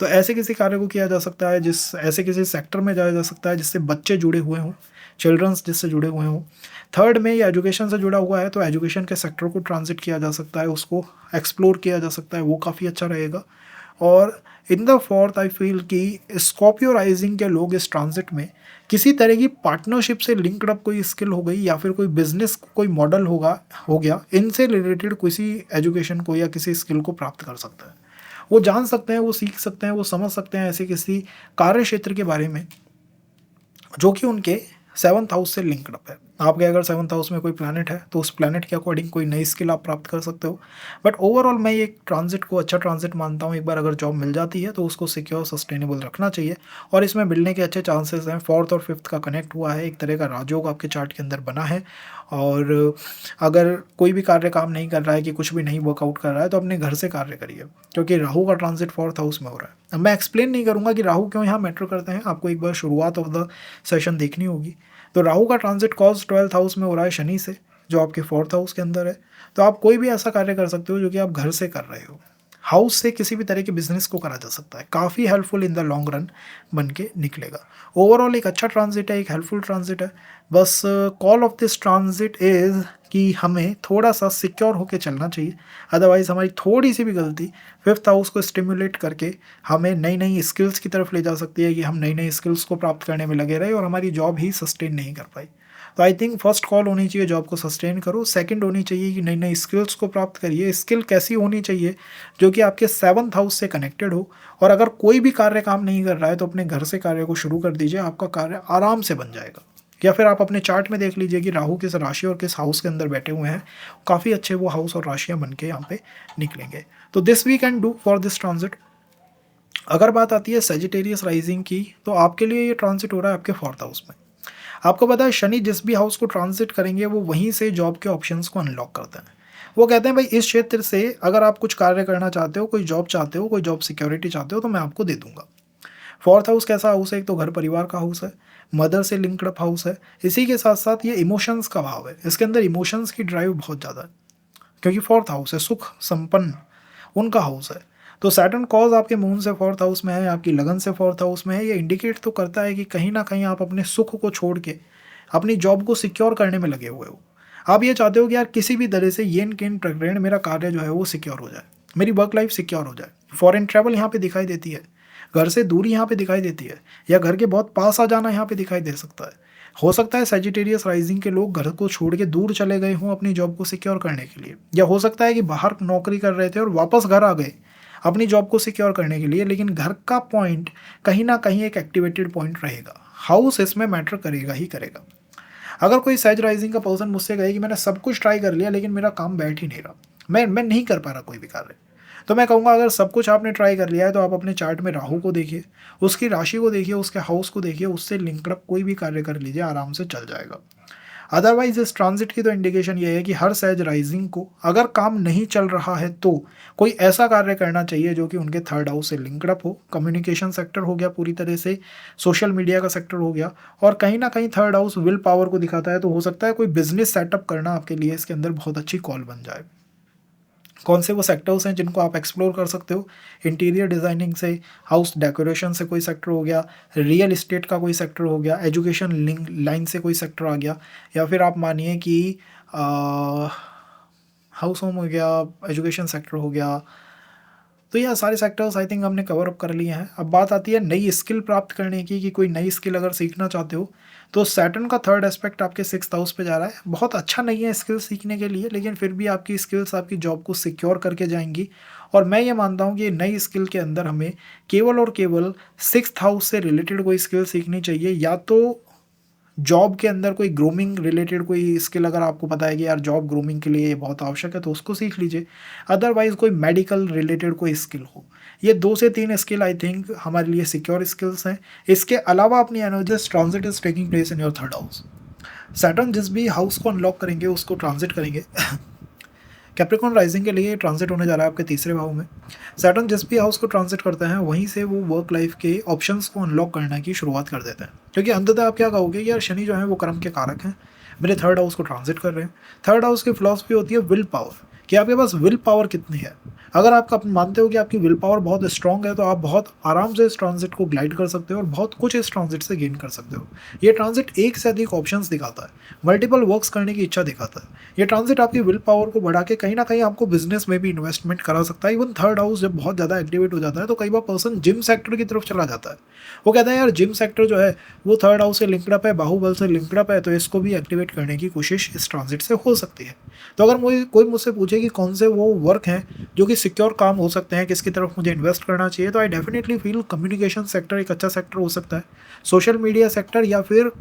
तो ऐसे किसी कार्य को किया जा सकता है, ऐसे किसी सेक्टर में जाया जा सकता है जिससे बच्चे जुड़े हुए हों, चिल्ड्रंस जिससे जुड़े हुए हों। थर्ड में ये एजुकेशन से जुड़ा हुआ है तो एजुकेशन के सेक्टर को ट्रांजिट किया जा सकता है, उसको एक्सप्लोर किया जा सकता है, वो काफ़ी अच्छा रहेगा। और in the fourth I feel कि स्कॉर्पियो राइजिंग के लोग इस ट्रांजिट में किसी तरह की पार्टनरशिप से लिंक्ड अप कोई स्किल हो गई या फिर कोई बिजनेस कोई मॉडल हो गया, इनसे रिलेटेड किसी एजुकेशन को या किसी स्किल को प्राप्त कर सकता है। वो जान सकते हैं, वो सीख सकते हैं, वो समझ सकते हैं ऐसे किसी कार्य क्षेत्र के बारे में जो कि उनके 7th हाउस से लिंक्ड अप है। आपके अगर 7th हाउस में कोई प्लैनेट है तो उस प्लैनेट के अकॉर्डिंग कोई नई स्किल आप प्राप्त कर सकते हो। बट ओवरऑल मैं ये ट्रांजिट को अच्छा ट्रांजिट मानता हूँ। एक बार अगर जॉब मिल जाती है तो उसको सिक्योर सस्टेनेबल रखना चाहिए और इसमें मिलने के अच्छे चांसेस हैं। 4th और 5th का कनेक्ट हुआ है, एक तरह का राजयोग आपके चार्ट के अंदर बना है। और अगर कोई भी कार्य काम नहीं कर रहा है कि कुछ भी नहीं वर्कआउट कर रहा है तो अपने घर से कार्य करिए, क्योंकि राहु का ट्रांजिट 4th हाउस में हो रहा है। अब मैं एक्सप्लेन नहीं करूँगा कि राहु क्यों यहाँ मैटर करते हैं, आपको एक बार शुरुआत ऑफ द सेशन देखनी होगी। तो राहु का ट्रांजिट कॉज 12th हाउस में हो रहा है शनि से, जो आपके 4th हाउस के अंदर है। तो आप कोई भी ऐसा कार्य कर सकते हो जो कि आप घर से कर रहे हो। हाउस से किसी भी तरह के बिजनेस को करा जा सकता है, काफ़ी helpful in the long run बन के निकलेगा। ओवरऑल एक अच्छा ट्रांजिट है, एक हेल्पफुल ट्रांजिट है। बस call of this transit is कि हमें थोड़ा सा सिक्योर होके चलना चाहिए, अदरवाइज़ हमारी थोड़ी सी भी गलती 5th हाउस को स्टिमुलेट करके हमें नई नई स्किल्स की तरफ ले जा सकती है कि हम नई नई स्किल्स को प्राप्त करने में लगे रहे और हमारी जॉब ही सस्टेन नहीं कर पाई। तो आई थिंक फर्स्ट कॉल होनी चाहिए जॉब को सस्टेन करो, सेकंड होनी चाहिए कि नई नई स्किल्स को प्राप्त करिए। स्किल कैसी होनी चाहिए जो कि आपके 7th हाउस से कनेक्टेड हो। और अगर कोई भी कार्य काम नहीं कर रहा है तो अपने घर से कार्य को शुरू कर दीजिए, आपका कार्य आराम से बन जाएगा। या फिर आप अपने चार्ट में देख लीजिए कि राहु किस राशि और किस हाउस के अंदर बैठे हुए हैं, काफ़ी अच्छे वो हाउस और राशियाँ बन के यहाँ पे निकलेंगे। तो this we can do for this transit. अगर बात आती है सेजिटेरियस राइजिंग की, तो आपके लिए ये ट्रांजिट हो रहा है आपके 4th हाउस में। आपको पता है शनि जिस भी हाउस को ट्रांजिट करेंगे वो वहीं से जॉब के ऑप्शंस को अनलॉक करते हैं। वो कहते हैं भाई इस क्षेत्र से अगर आप कुछ कार्य करना चाहते हो, कोई जॉब चाहते हो, कोई जॉब सिक्योरिटी चाहते हो तो मैं आपको दे दूंगा। 4th हाउस कैसा हाउस है? एक तो घर परिवार का हाउस है, मदर से लिंक्ड अप हाउस है, इसी के साथ साथ ये इमोशंस का भाव है। इसके अंदर इमोशंस की ड्राइव बहुत ज़्यादा है क्योंकि 4th हाउस है, सुख संपन्न उनका हाउस है। तो सैटर्न कॉज आपके मून से 4th हाउस में है, आपकी लगन से 4th हाउस में है। ये इंडिकेट तो करता है कि कहीं ना कहीं आप अपने सुख को छोड़ के अपनी जॉब को सिक्योर करने में लगे हुए हो। आप ये चाहते हो कि यार किसी भी तरह से येन केन प्रकरण मेरा कार्य जो है वो सिक्योर हो जाए, मेरी वर्क लाइफ सिक्योर हो जाए। फॉरेन ट्रैवल यहाँ पे दिखाई देती है, घर से दूरी यहाँ पे दिखाई देती है, या घर के बहुत पास आ जाना यहाँ पे दिखाई दे सकता है। हो सकता है सेजिटेरियस राइजिंग के लोग घर को छोड़ के दूर चले गए हों अपनी जॉब को सिक्योर करने के लिए, या हो सकता है कि बाहर नौकरी कर रहे थे और वापस घर आ गए अपनी जॉब को सिक्योर करने के लिए, लेकिन घर का पॉइंट कहीं ना कहीं एक एक्टिवेटेड पॉइंट रहेगा। हाउस इसमें मैटर करेगा ही करेगा। अगर कोई सेज राइजिंग का पर्सन मुझसे कहे कि मैंने सब कुछ ट्राई कर लिया लेकिन मेरा काम बैठ ही नहीं रहा, मैं नहीं कर पा रहा कोई भी कार्य, तो मैं कहूँगा अगर सब कुछ आपने ट्राई कर लिया है तो आप अपने चार्ट में राहु को देखिए, उसकी राशि को देखिए, उसके हाउस को देखिए, उससे लिंक्ड अप कोई भी कार्य कर लीजिए, आराम से चल जाएगा। अदरवाइज इस ट्रांजिट की तो इंडिकेशन ये है कि हर सेज राइजिंग को अगर काम नहीं चल रहा है तो कोई ऐसा कार्य करना चाहिए जो कि उनके 3rd हाउस से लिंक्ड अप हो। कम्युनिकेशन सेक्टर हो गया पूरी तरह से, सोशल मीडिया का सेक्टर हो गया, और कहीं ना कहीं 3rd हाउस विल पावर को दिखाता है। तो हो सकता है कोई बिजनेस सेटअप करना आपके लिए इसके अंदर बहुत अच्छी कॉल बन जाए। कौन से वो सेक्टर्स हैं जिनको आप एक्सप्लोर कर सकते हो? इंटीरियर डिज़ाइनिंग से, हाउस डेकोरेशन से कोई सेक्टर हो गया, रियल इस्टेट का कोई सेक्टर हो गया, एजुकेशन लाइन से कोई सेक्टर आ गया, या फिर आप मानिए कि हाउस होम हो गया, एजुकेशन सेक्टर हो गया। तो यह सारे सेक्टर्स आई थिंक हमने कवर अप कर लिए हैं। अब बात आती है नई स्किल प्राप्त करने की, कि कोई नई स्किल अगर सीखना चाहते हो तो सैटर्न का 3rd एस्पेक्ट आपके 6th हाउस पे जा रहा है। बहुत अच्छा नहीं है स्किल सीखने के लिए, लेकिन फिर भी आपकी स्किल्स आपकी जॉब को सिक्योर करके जाएंगी। और मैं ये मानता हूँ कि नई स्किल के अंदर हमें केवल और केवल 6th हाउस से रिलेटेड कोई स्किल सीखनी चाहिए, या तो जॉब के अंदर कोई ग्रूमिंग रिलेटेड कोई स्किल अगर आपको पता है कि यार जॉब ग्रूमिंग के लिए ये बहुत आवश्यक है तो उसको सीख लीजिए। अदरवाइज कोई मेडिकल रिलेटेड कोई स्किल हो। ये 2 से 3 स्किल आई थिंक हमारे लिए सिक्योर स्किल्स हैं। इसके अलावा अपनी energies transit is taking place in your 3rd house. Saturn जिस भी हाउस को अनलॉक करेंगे उसको ट्रांजिट करेंगे। कैप्रिकॉर्न राइजिंग के लिए ट्रांजिट होने जा रहा है आपके 3रे भाव में। सैटर्न जिस भी हाउस को ट्रांजिट करता है वहीं से वो वर्क लाइफ के ऑप्शंस को अनलॉक करने की शुरुआत कर देते हैं, क्योंकि अंततः आप क्या कहोगे यार शनि जो है वो कर्म के कारक हैं, मेरे 3rd हाउस को ट्रांजिट कर रहे हैं। 3rd हाउस की फिलॉसफी होती है विल पावर, कि आपके पास विल पावर कितनी है। अगर आप मानते हो कि आपकी विल पावर बहुत स्ट्रांग है तो आप बहुत आराम से इस ट्रांजिट को ग्लाइड कर सकते हो और बहुत कुछ इस ट्रांजिट से गेन कर सकते हो। ये ट्रांजिट एक से अधिक ऑप्शंस दिखाता है, मल्टीपल वर्क्स करने की इच्छा दिखाता है। ये ट्रांजिट आपकी विल पावर को बढ़ा के कहीं ना कहीं आपको बिजनेस में भी इन्वेस्टमेंट करा सकता है। इवन थर्ड हाउस जब बहुत ज़्यादा एक्टिवेट हो जाता है तो कई बार पर्सन जिम सेक्टर की तरफ चला जाता है। वो कहता है यार जिम सेक्टर जो है वो थर्ड हाउस से लिंक्ड अप है, बाहुबल से लिंक्ड अप है, तो इसको भी एक्टिवेट करने की कोशिश इस ट्रांजिट से हो सकती है। तो अगर मुझे कोई मुझसे पूछे कि कौन से वो वर्क हैं जो कि सिक्योर काम हो सकते हैं, किसकी तरफ मुझे इन्वेस्ट करना चाहिए, तो I definitely feel communication sector एक अच्छा सेक्टर हो सकता है, सोशल मीडिया सेक्टर या फिर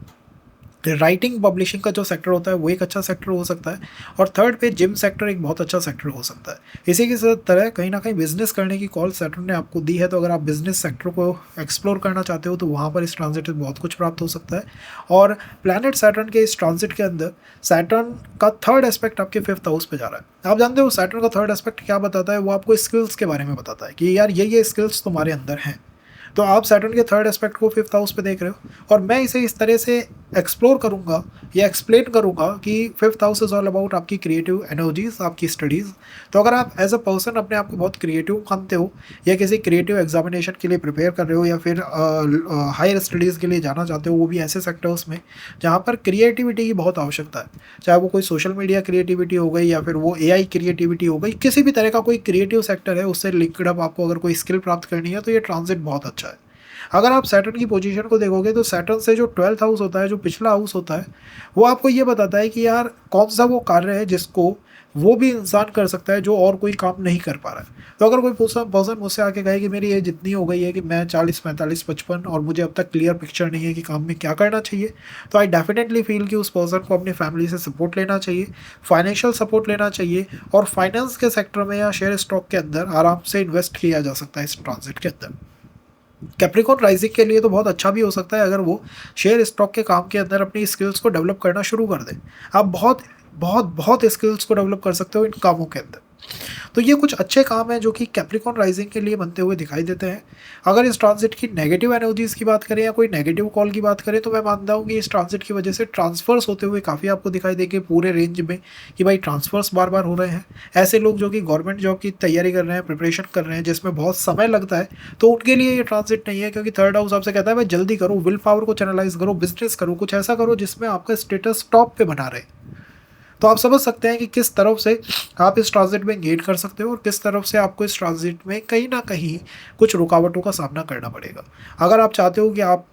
राइटिंग पब्लिशिंग का जो सेक्टर होता है वो एक अच्छा सेक्टर हो सकता है, और थर्ड पे जिम सेक्टर एक बहुत अच्छा सेक्टर हो सकता है। इसी की तरह कहीं ना कहीं बिजनेस करने की कॉल सैटर्न ने आपको दी है, तो अगर आप बिजनेस सेक्टर को एक्सप्लोर करना चाहते हो तो वहाँ पर इस ट्रांजिट में बहुत कुछ प्राप्त हो सकता है। और प्लैनेट सैटर्न के इस ट्रांजिट के अंदर सैटर्न का थर्ड एस्पेक्ट आपके फिफ्थ हाउस पे जा रहा है। आप जानते हो सैटर्न का थर्ड एस्पेक्ट क्या बताता है, वो आपको स्किल्स के बारे में बताता है कि यार ये स्किल्स तुम्हारे अंदर हैं। तो आप सैटर्न के थर्ड एस्पेक्ट को फिफ्थ हाउस पे देख रहे हो, और मैं इसे इस तरह से एक्सप्लोर करूंगा या एक्सप्लेन करूंगा कि fifth house is all about आपकी क्रिएटिव एनर्जीज, आपकी स्टडीज़। तो अगर आप एज अ पर्सन अपने आप को बहुत क्रिएटिव मानते हो या किसी क्रिएटिव एग्जामिनेशन के लिए प्रिपेयर कर रहे हो या फिर हायर स्टडीज़ के लिए जाना चाहते हो, वो भी ऐसे सेक्टर्स में जहाँ पर क्रिएटिविटी की बहुत आवश्यकता है, चाहे वो कोई सोशल मीडिया क्रिएटिविटी हो गई या फिर वो एआई क्रिएटिविटी हो गई, किसी भी तरह का कोई क्रिएटिव सेक्टर है उससे लिंक्ड अप आपको अगर कोई स्किल प्राप्त करनी है तो ये ट्रांजिट बहुत अच्छा है। अगर आप सैटर्न की पोजीशन को देखोगे तो सैटर्न से जो ट्वेल्थ हाउस होता है, जो पिछला हाउस होता है, वो आपको ये बताता है कि यार कौन सा वो कार्य है जिसको वो भी इंसान कर सकता है जो और कोई काम नहीं कर पा रहा है। तो अगर कोई पर्सन मुझसे आके कहे कि मेरी एज इतनी हो गई है कि मैं 40, 45, 55 और मुझे अब तक क्लियर पिक्चर नहीं है कि काम में क्या करना चाहिए, तो आई डेफिनेटली फील कि उस पर्सन को अपनी फैमिली से सपोर्ट लेना चाहिए, फाइनेंशियल सपोर्ट लेना चाहिए, और फाइनेंस के सेक्टर में या शेयर स्टॉक के अंदर आराम से इन्वेस्ट किया जा सकता है इस ट्रांजिट के अंदर। कैप्रिकॉर्न राइजिंग के लिए तो बहुत अच्छा भी हो सकता है अगर वो शेयर स्टॉक के काम के अंदर अपनी स्किल्स को डेवलप करना शुरू कर दें। आप बहुत बहुत बहुत स्किल्स को डेवलप कर सकते हो इन कामों के अंदर। तो ये कुछ अच्छे काम हैं जो कि कैप्रिकॉर्न राइजिंग के लिए बनते हुए दिखाई देते हैं। अगर इस ट्रांजिट की नेगेटिव एनर्जीज़ की बात करें या कोई नेगेटिव कॉल की बात करें, तो मैं मानता हूँ कि इस ट्रांजिट की वजह से ट्रांसफर्स होते हुए काफ़ी आपको दिखाई देंगे पूरे रेंज में, कि भाई ट्रांसफर्स बार बार हो रहे हैं। ऐसे लोग जो कि गवर्नमेंट जॉब की तैयारी कर रहे हैं, प्रिपरेशन कर रहे हैं, जिसमें बहुत समय लगता है, तो उनके लिए ये ट्रांजिट नहीं है, क्योंकि थर्ड हाउस आपसे कहता है भाई जल्दी करो, विल पावर को चैनलाइज करो, बिजनेस करो, कुछ ऐसा करो जिसमें आपका स्टेटस टॉप पे बना रहे। तो आप समझ सकते हैं कि किस तरफ से आप इस ट्रांजिट में गेट कर सकते हो और किस तरफ से आपको इस ट्रांजिट में कहीं ना कहीं कुछ रुकावटों का सामना करना पड़ेगा। अगर आप चाहते हो कि आप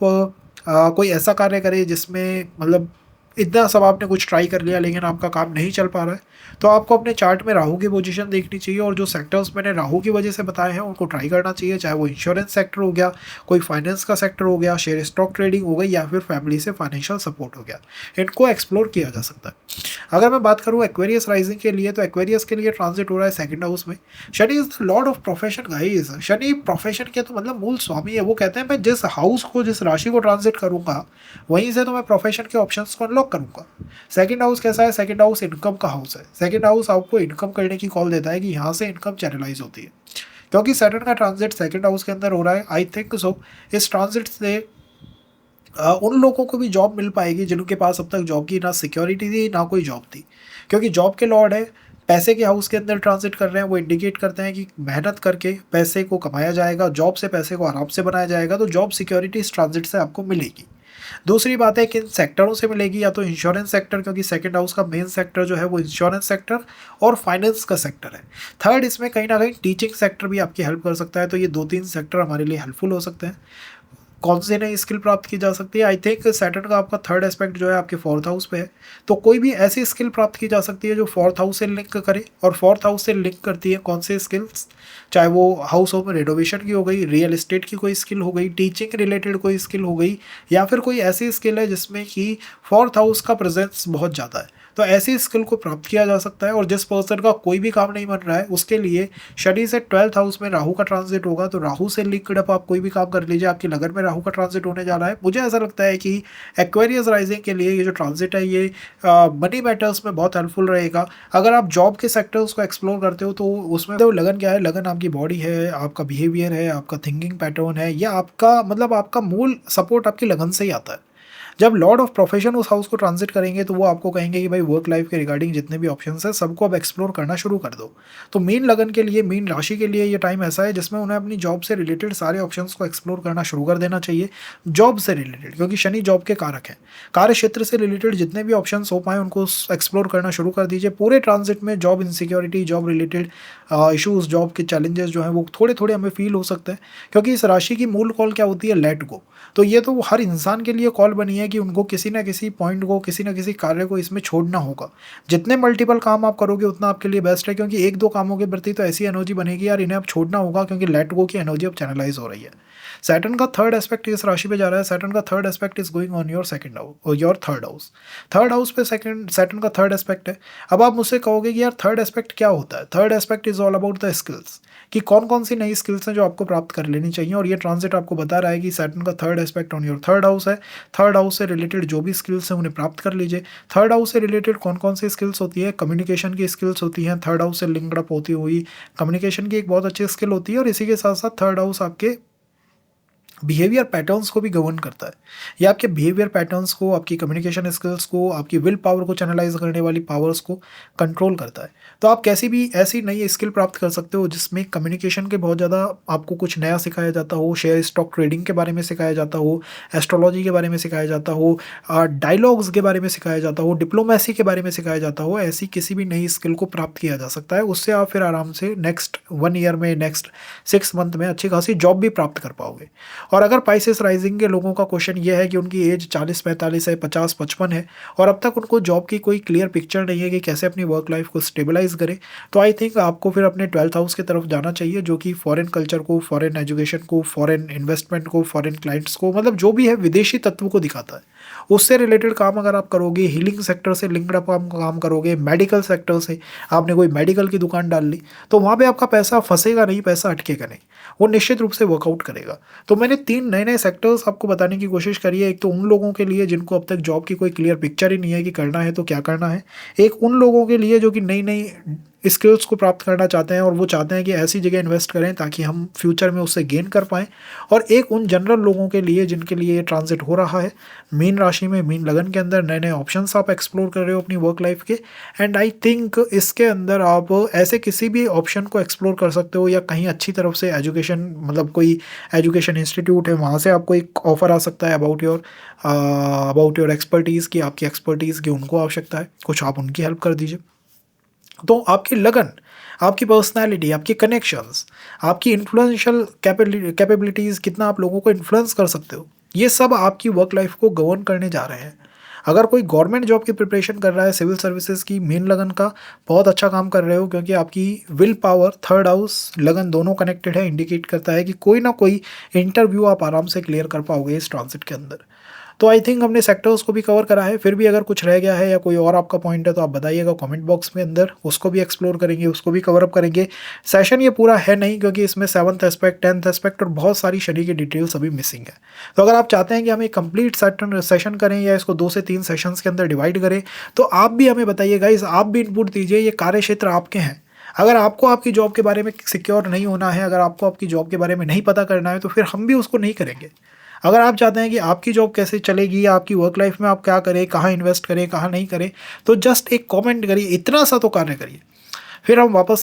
कोई ऐसा कार्य करें जिसमें मतलब इतना सब आपने कुछ ट्राई कर लिया लेकिन आपका काम नहीं चल पा रहा है, तो आपको अपने चार्ट में राहु की पोजीशन देखनी चाहिए, और जो सेक्टर्स मैंने राहु की वजह से बताए हैं उनको ट्राई करना चाहिए, चाहे वो इंश्योरेंस सेक्टर हो गया, कोई फाइनेंस का सेक्टर हो गया, शेयर स्टॉक ट्रेडिंग हो गई, या फिर फैमिली से फाइनेंशियल सपोर्ट हो गया। इनको एक्सप्लोर किया जा सकता है। अगर मैं बात करूँ एक्वेरियस राइजिंग के लिए, तो एक्वेरियस के लिए ट्रांजिट हो रहा है सेकंड हाउस में। Shani is the Lord of profession guys. Shani profession के तो मतलब मूल स्वामी है। वो कहते हैं मैं जिस हाउस को, जिस राशि को ट्रांजिट करूंगा वहीं से तो मैं प्रोफेशन के ऑप्शंस को अनलॉक करूंगा। सेकंड हाउस कैसा है? सेकंड हाउस इनकम का हाउस है। सेकंड हाउस आपको इनकम करने की कॉल देता है कि यहाँ से इनकम चैनलाइज होती है। क्योंकि सैटर्न का ट्रांजिट सेकंड हाउस के अंदर हो रहा है, आई थिंक सो इस ट्रांजिट से उन लोगों को भी जॉब मिल पाएगी जिनके पास अब तक जॉब की ना सिक्योरिटी थी ना कोई जॉब थी। क्योंकि जॉब के लॉर्ड है, पैसे के हाउस के अंदर ट्रांजिट कर रहे हैं, वो इंडिकेट करते हैं कि मेहनत करके पैसे को कमाया जाएगा, जॉब से पैसे को आराम से बनाया जाएगा, तो जॉब सिक्योरिटी इस ट्रांजिट से आपको मिलेगी। दूसरी बात है कि इन सेक्टरों से मिलेगी, या तो इंश्योरेंस सेक्टर, क्योंकि सेकंड हाउस का मेन सेक्टर जो है वो इंश्योरेंस सेक्टर और फाइनेंस का सेक्टर है। थर्ड इसमें कहीं ना कहीं टीचिंग सेक्टर भी आपकी हेल्प कर सकता है। तो ये 2-3 सेक्टर हमारे लिए हेल्पफुल हो सकते हैं। कौन से नई स्किल प्राप्त की जा सकती है? आई थिंक सैटर्न का आपका थर्ड एस्पेक्ट जो है आपके फोर्थ हाउस पे है, तो कोई भी ऐसी स्किल प्राप्त की जा सकती है जो फोर्थ हाउस से लिंक करे। और फोर्थ हाउस से लिंक करती है कौन से स्किल्स? चाहे वो हाउस होम रेनोवेशन की हो गई, रियल एस्टेट की कोई स्किल हो गई, टीचिंग रिलेटेड कोई स्किल हो गई, या फिर कोई ऐसी स्किल है जिसमें कि फोर्थ हाउस का प्रेजेंस बहुत ज़्यादा है। तो ऐसी स्किल को प्राप्त किया जा सकता है। और जिस पर्सन का कोई भी काम नहीं बन रहा है उसके लिए शनि से ट्वेल्थ हाउस में राहु का ट्रांजिट होगा, तो राहु से लिंक्ड अप आप कोई भी काम कर लीजिए, आपकी लगन में राहु का ट्रांजिट होने जा रहा है। मुझे ऐसा लगता है कि एक्वेरियस राइजिंग के लिए ये जो ट्रांजिट है ये मनी मैटर्स में बहुत हेल्पफुल रहेगा। अगर आप जॉब के सेक्टर्स को एक्सप्लोर करते हो तो उसमें तो लगन क्या है? लगन आपकी बॉडी है, आपका बिहेवियर है, आपका थिंकिंग पैटर्न है, या आपका मतलब आपका मूल सपोर्ट आपकी लगन से ही आता है। जब लॉर्ड ऑफ प्रोफेशन उस हाउस को ट्रांजिट करेंगे तो वो आपको कहेंगे कि भाई वर्क लाइफ के रिगार्डिंग जितने भी ऑप्शंस हैं सबको अब एक्सप्लोर करना शुरू कर दो। तो मीन लगन के लिए, मीन राशि के लिए ये टाइम ऐसा है जिसमें उन्हें अपनी जॉब से रिलेटेड सारे ऑप्शंस को एक्सप्लोर करना शुरू कर देना चाहिए। जॉब से रिलेटेड, क्योंकि शनि जॉब के कारक हैं, कार्य क्षेत्र से रिलेटेड जितने भी ऑप्शंस हो पाए उनको एक्सप्लोर करना शुरू कर दीजिए। पूरे ट्रांजिट में job insecurity, job related issues, job के चैलेंजेस जो हैं वो थोड़े थोड़े हमें फील हो सकते हैं, क्योंकि इस राशि की मूल कॉल क्या होती है, लेट गो। तो ये तो हर इंसान के लिए कॉल बनी है कि उनको किसी ना किसी पॉइंट को, किसी ना किसी कार्य को इसमें छोड़ना होगा। जितने मल्टीपल काम आप करोगे उतना आपके लिए बेस्ट है, क्योंकि एक दो कामों के प्रति तो ऐसी एनर्जी बनेगी यार इन्हें अब छोड़ना होगा, क्योंकि लेट गो की एनर्जी अब चैनलाइज हो रही है। सैटर्न का थर्ड एस्पेक्ट इस राशि पे जा रहा है। सैटर्न का third aspect is going on your second house और your third house. Third house पे सेकंड सैटर्न का थर्ड एस्पेक्ट है। अब आप मुझसे कहोगे कि यार थर्ड एस्पेक्ट क्या होता है। Third aspect is all about the skills, कि कौन कौन सी नई स्किल्स हैं जो आपको प्राप्त कर लेनी चाहिए, और ये ट्रांजिट आपको बता रहा है कि सैटर्न का third aspect on your third house है। थर्ड हाउस से रिलेटेड जो भी स्किल्स हैं उन्हें प्राप्त कर लीजिए। थर्ड हाउस से रिलेटेड कौन कौन सी स्किल्स होती है, कम्युनिकेशन की स्किल्स होती हैं। थर्ड हाउस से लिंक्ड अप होती हुई कम्युनिकेशन की एक बहुत अच्छी स्किल होती है, और इसी के साथ साथ थर्ड हाउस आपके बिहेवियर पैटर्न्स को भी गवर्न करता है। ये आपके बिहेवियर पैटर्न्स को, आपकी कम्युनिकेशन स्किल्स को, आपकी विल पावर को चैनलाइज करने वाली पावर्स को कंट्रोल करता है। तो आप कैसी भी ऐसी नई स्किल प्राप्त कर सकते हो जिसमें कम्युनिकेशन के बहुत ज़्यादा आपको कुछ नया सिखाया जाता हो, शेयर स्टॉक ट्रेडिंग के बारे में सिखाया जाता हो, एस्ट्रोलॉजी के बारे में सिखाया जाता हो, डायलॉग्स के बारे में सिखाया जाता हो, डिप्लोमेसी के बारे में सिखाया जाता हो। ऐसी किसी भी नई स्किल को प्राप्त किया जा सकता है। उससे आप फिर आराम से नेक्स्ट 1 ईयर में, नेक्स्ट 6 मंथ में अच्छी खासी जॉब भी प्राप्त कर पाओगे। और अगर पाइसेस राइजिंग के लोगों का क्वेश्चन ये है कि उनकी एज 40-45 है, 50-55 है, और अब तक उनको जॉब की कोई क्लियर पिक्चर नहीं है कि कैसे अपनी वर्क लाइफ को स्टेबलाइज करें, तो आई थिंक आपको फिर अपने 12th हाउस की तरफ जाना चाहिए, जो कि फॉरेन कल्चर को, फॉरेन एजुकेशन को, फॉरेन इन्वेस्टमेंट को, फॉरेन क्लाइंट्स को, मतलब जो भी है विदेशी तत्व को दिखाता है। उससे रिलेटेड काम अगर आप करोगे, हीलिंग सेक्टर से लिंक्ड अप काम करोगे, मेडिकल सेक्टर से आपने कोई मेडिकल की दुकान डाल ली, तो वहाँ पे आपका पैसा फंसेगा नहीं, पैसा अटकेगा नहीं, वो निश्चित रूप से वर्कआउट करेगा। तो मैंने 3 नए नए सेक्टर्स आपको बताने की कोशिश करी है। एक तो उन लोगों के लिए जिनको अब तक जॉब की कोई क्लियर पिक्चर ही नहीं है कि करना है तो क्या करना है। एक उन लोगों के लिए जो कि नई नई स्किल्स को प्राप्त करना चाहते हैं और वो चाहते हैं कि ऐसी जगह इन्वेस्ट करें ताकि हम फ्यूचर में उससे गेन कर पाएँ। और एक उन जनरल लोगों के लिए जिनके लिए ये ट्रांजिट हो रहा है मीन राशि में, मीन लगन के अंदर नए नए ऑप्शंस आप एक्सप्लोर कर रहे हो अपनी वर्क लाइफ के। एंड आई थिंक इसके अंदर आप ऐसे किसी भी ऑप्शन को एक्सप्लोर कर सकते हो, या कहीं अच्छी तरफ से एजुकेशन, मतलब कोई एजुकेशन इंस्टीट्यूट है वहाँ से आपको एक ऑफर आ सकता है अबाउट योर एक्सपर्टीज़ की, आपकी एक्सपर्टीज़ की उनको आवश्यकता है, कुछ आप उनकी हेल्प कर दीजिए। तो आपकी लगन, आपकी पर्सनैलिटी, आपकी कनेक्शंस, आपकी इन्फ्लुएंशियल कैपेबिलिटीज़, कितना आप लोगों को इन्फ्लुएंस कर सकते हो, ये सब आपकी वर्क लाइफ को गवर्न करने जा रहे हैं। अगर कोई गवर्नमेंट जॉब की प्रिपरेशन कर रहा है, सिविल सर्विसेज की, मीन लगन का बहुत अच्छा काम कर रहे हो, क्योंकि आपकी विल पावर, थर्ड हाउस, लगन दोनों कनेक्टेड है, इंडिकेट करता है कि कोई ना कोई इंटरव्यू आप आराम से क्लियर कर पाओगे इस ट्रांजिट के अंदर। तो आई थिंक हमने सेक्टर्स को भी कवर करा है। फिर भी अगर कुछ रह गया है या कोई और आपका पॉइंट है तो आप बताइएगा कमेंट बॉक्स में अंदर, उसको भी एक्सप्लोर करेंगे, उसको भी कवर अप करेंगे। सेशन ये पूरा है नहीं, क्योंकि इसमें 7th एस्पेक्ट, 10th एस्पेक्ट और बहुत सारी शनि की डिटेल्स अभी मिसिंग है। तो अगर आप चाहते हैं कि हम एक कंप्लीट सेशन करें या इसको 2 से 3 सेशंस के अंदर डिवाइड करें, तो आप भी हमें बताइएगा, आप भी इनपुट दीजिए। ये कार्य क्षेत्र आपके हैं। अगर आपको आपकी जॉब के बारे में सिक्योर नहीं होना है, अगर आपको आपकी जॉब के बारे में नहीं पता करना है, तो फिर हम भी उसको नहीं करेंगे। अगर आप चाहते हैं कि आपकी जॉब कैसे चलेगी, आपकी वर्क लाइफ में आप क्या करें, कहाँ इन्वेस्ट करें, कहाँ नहीं करें, तो जस्ट एक कमेंट करिए, इतना सा तो कार्य करिए, फिर हम वापस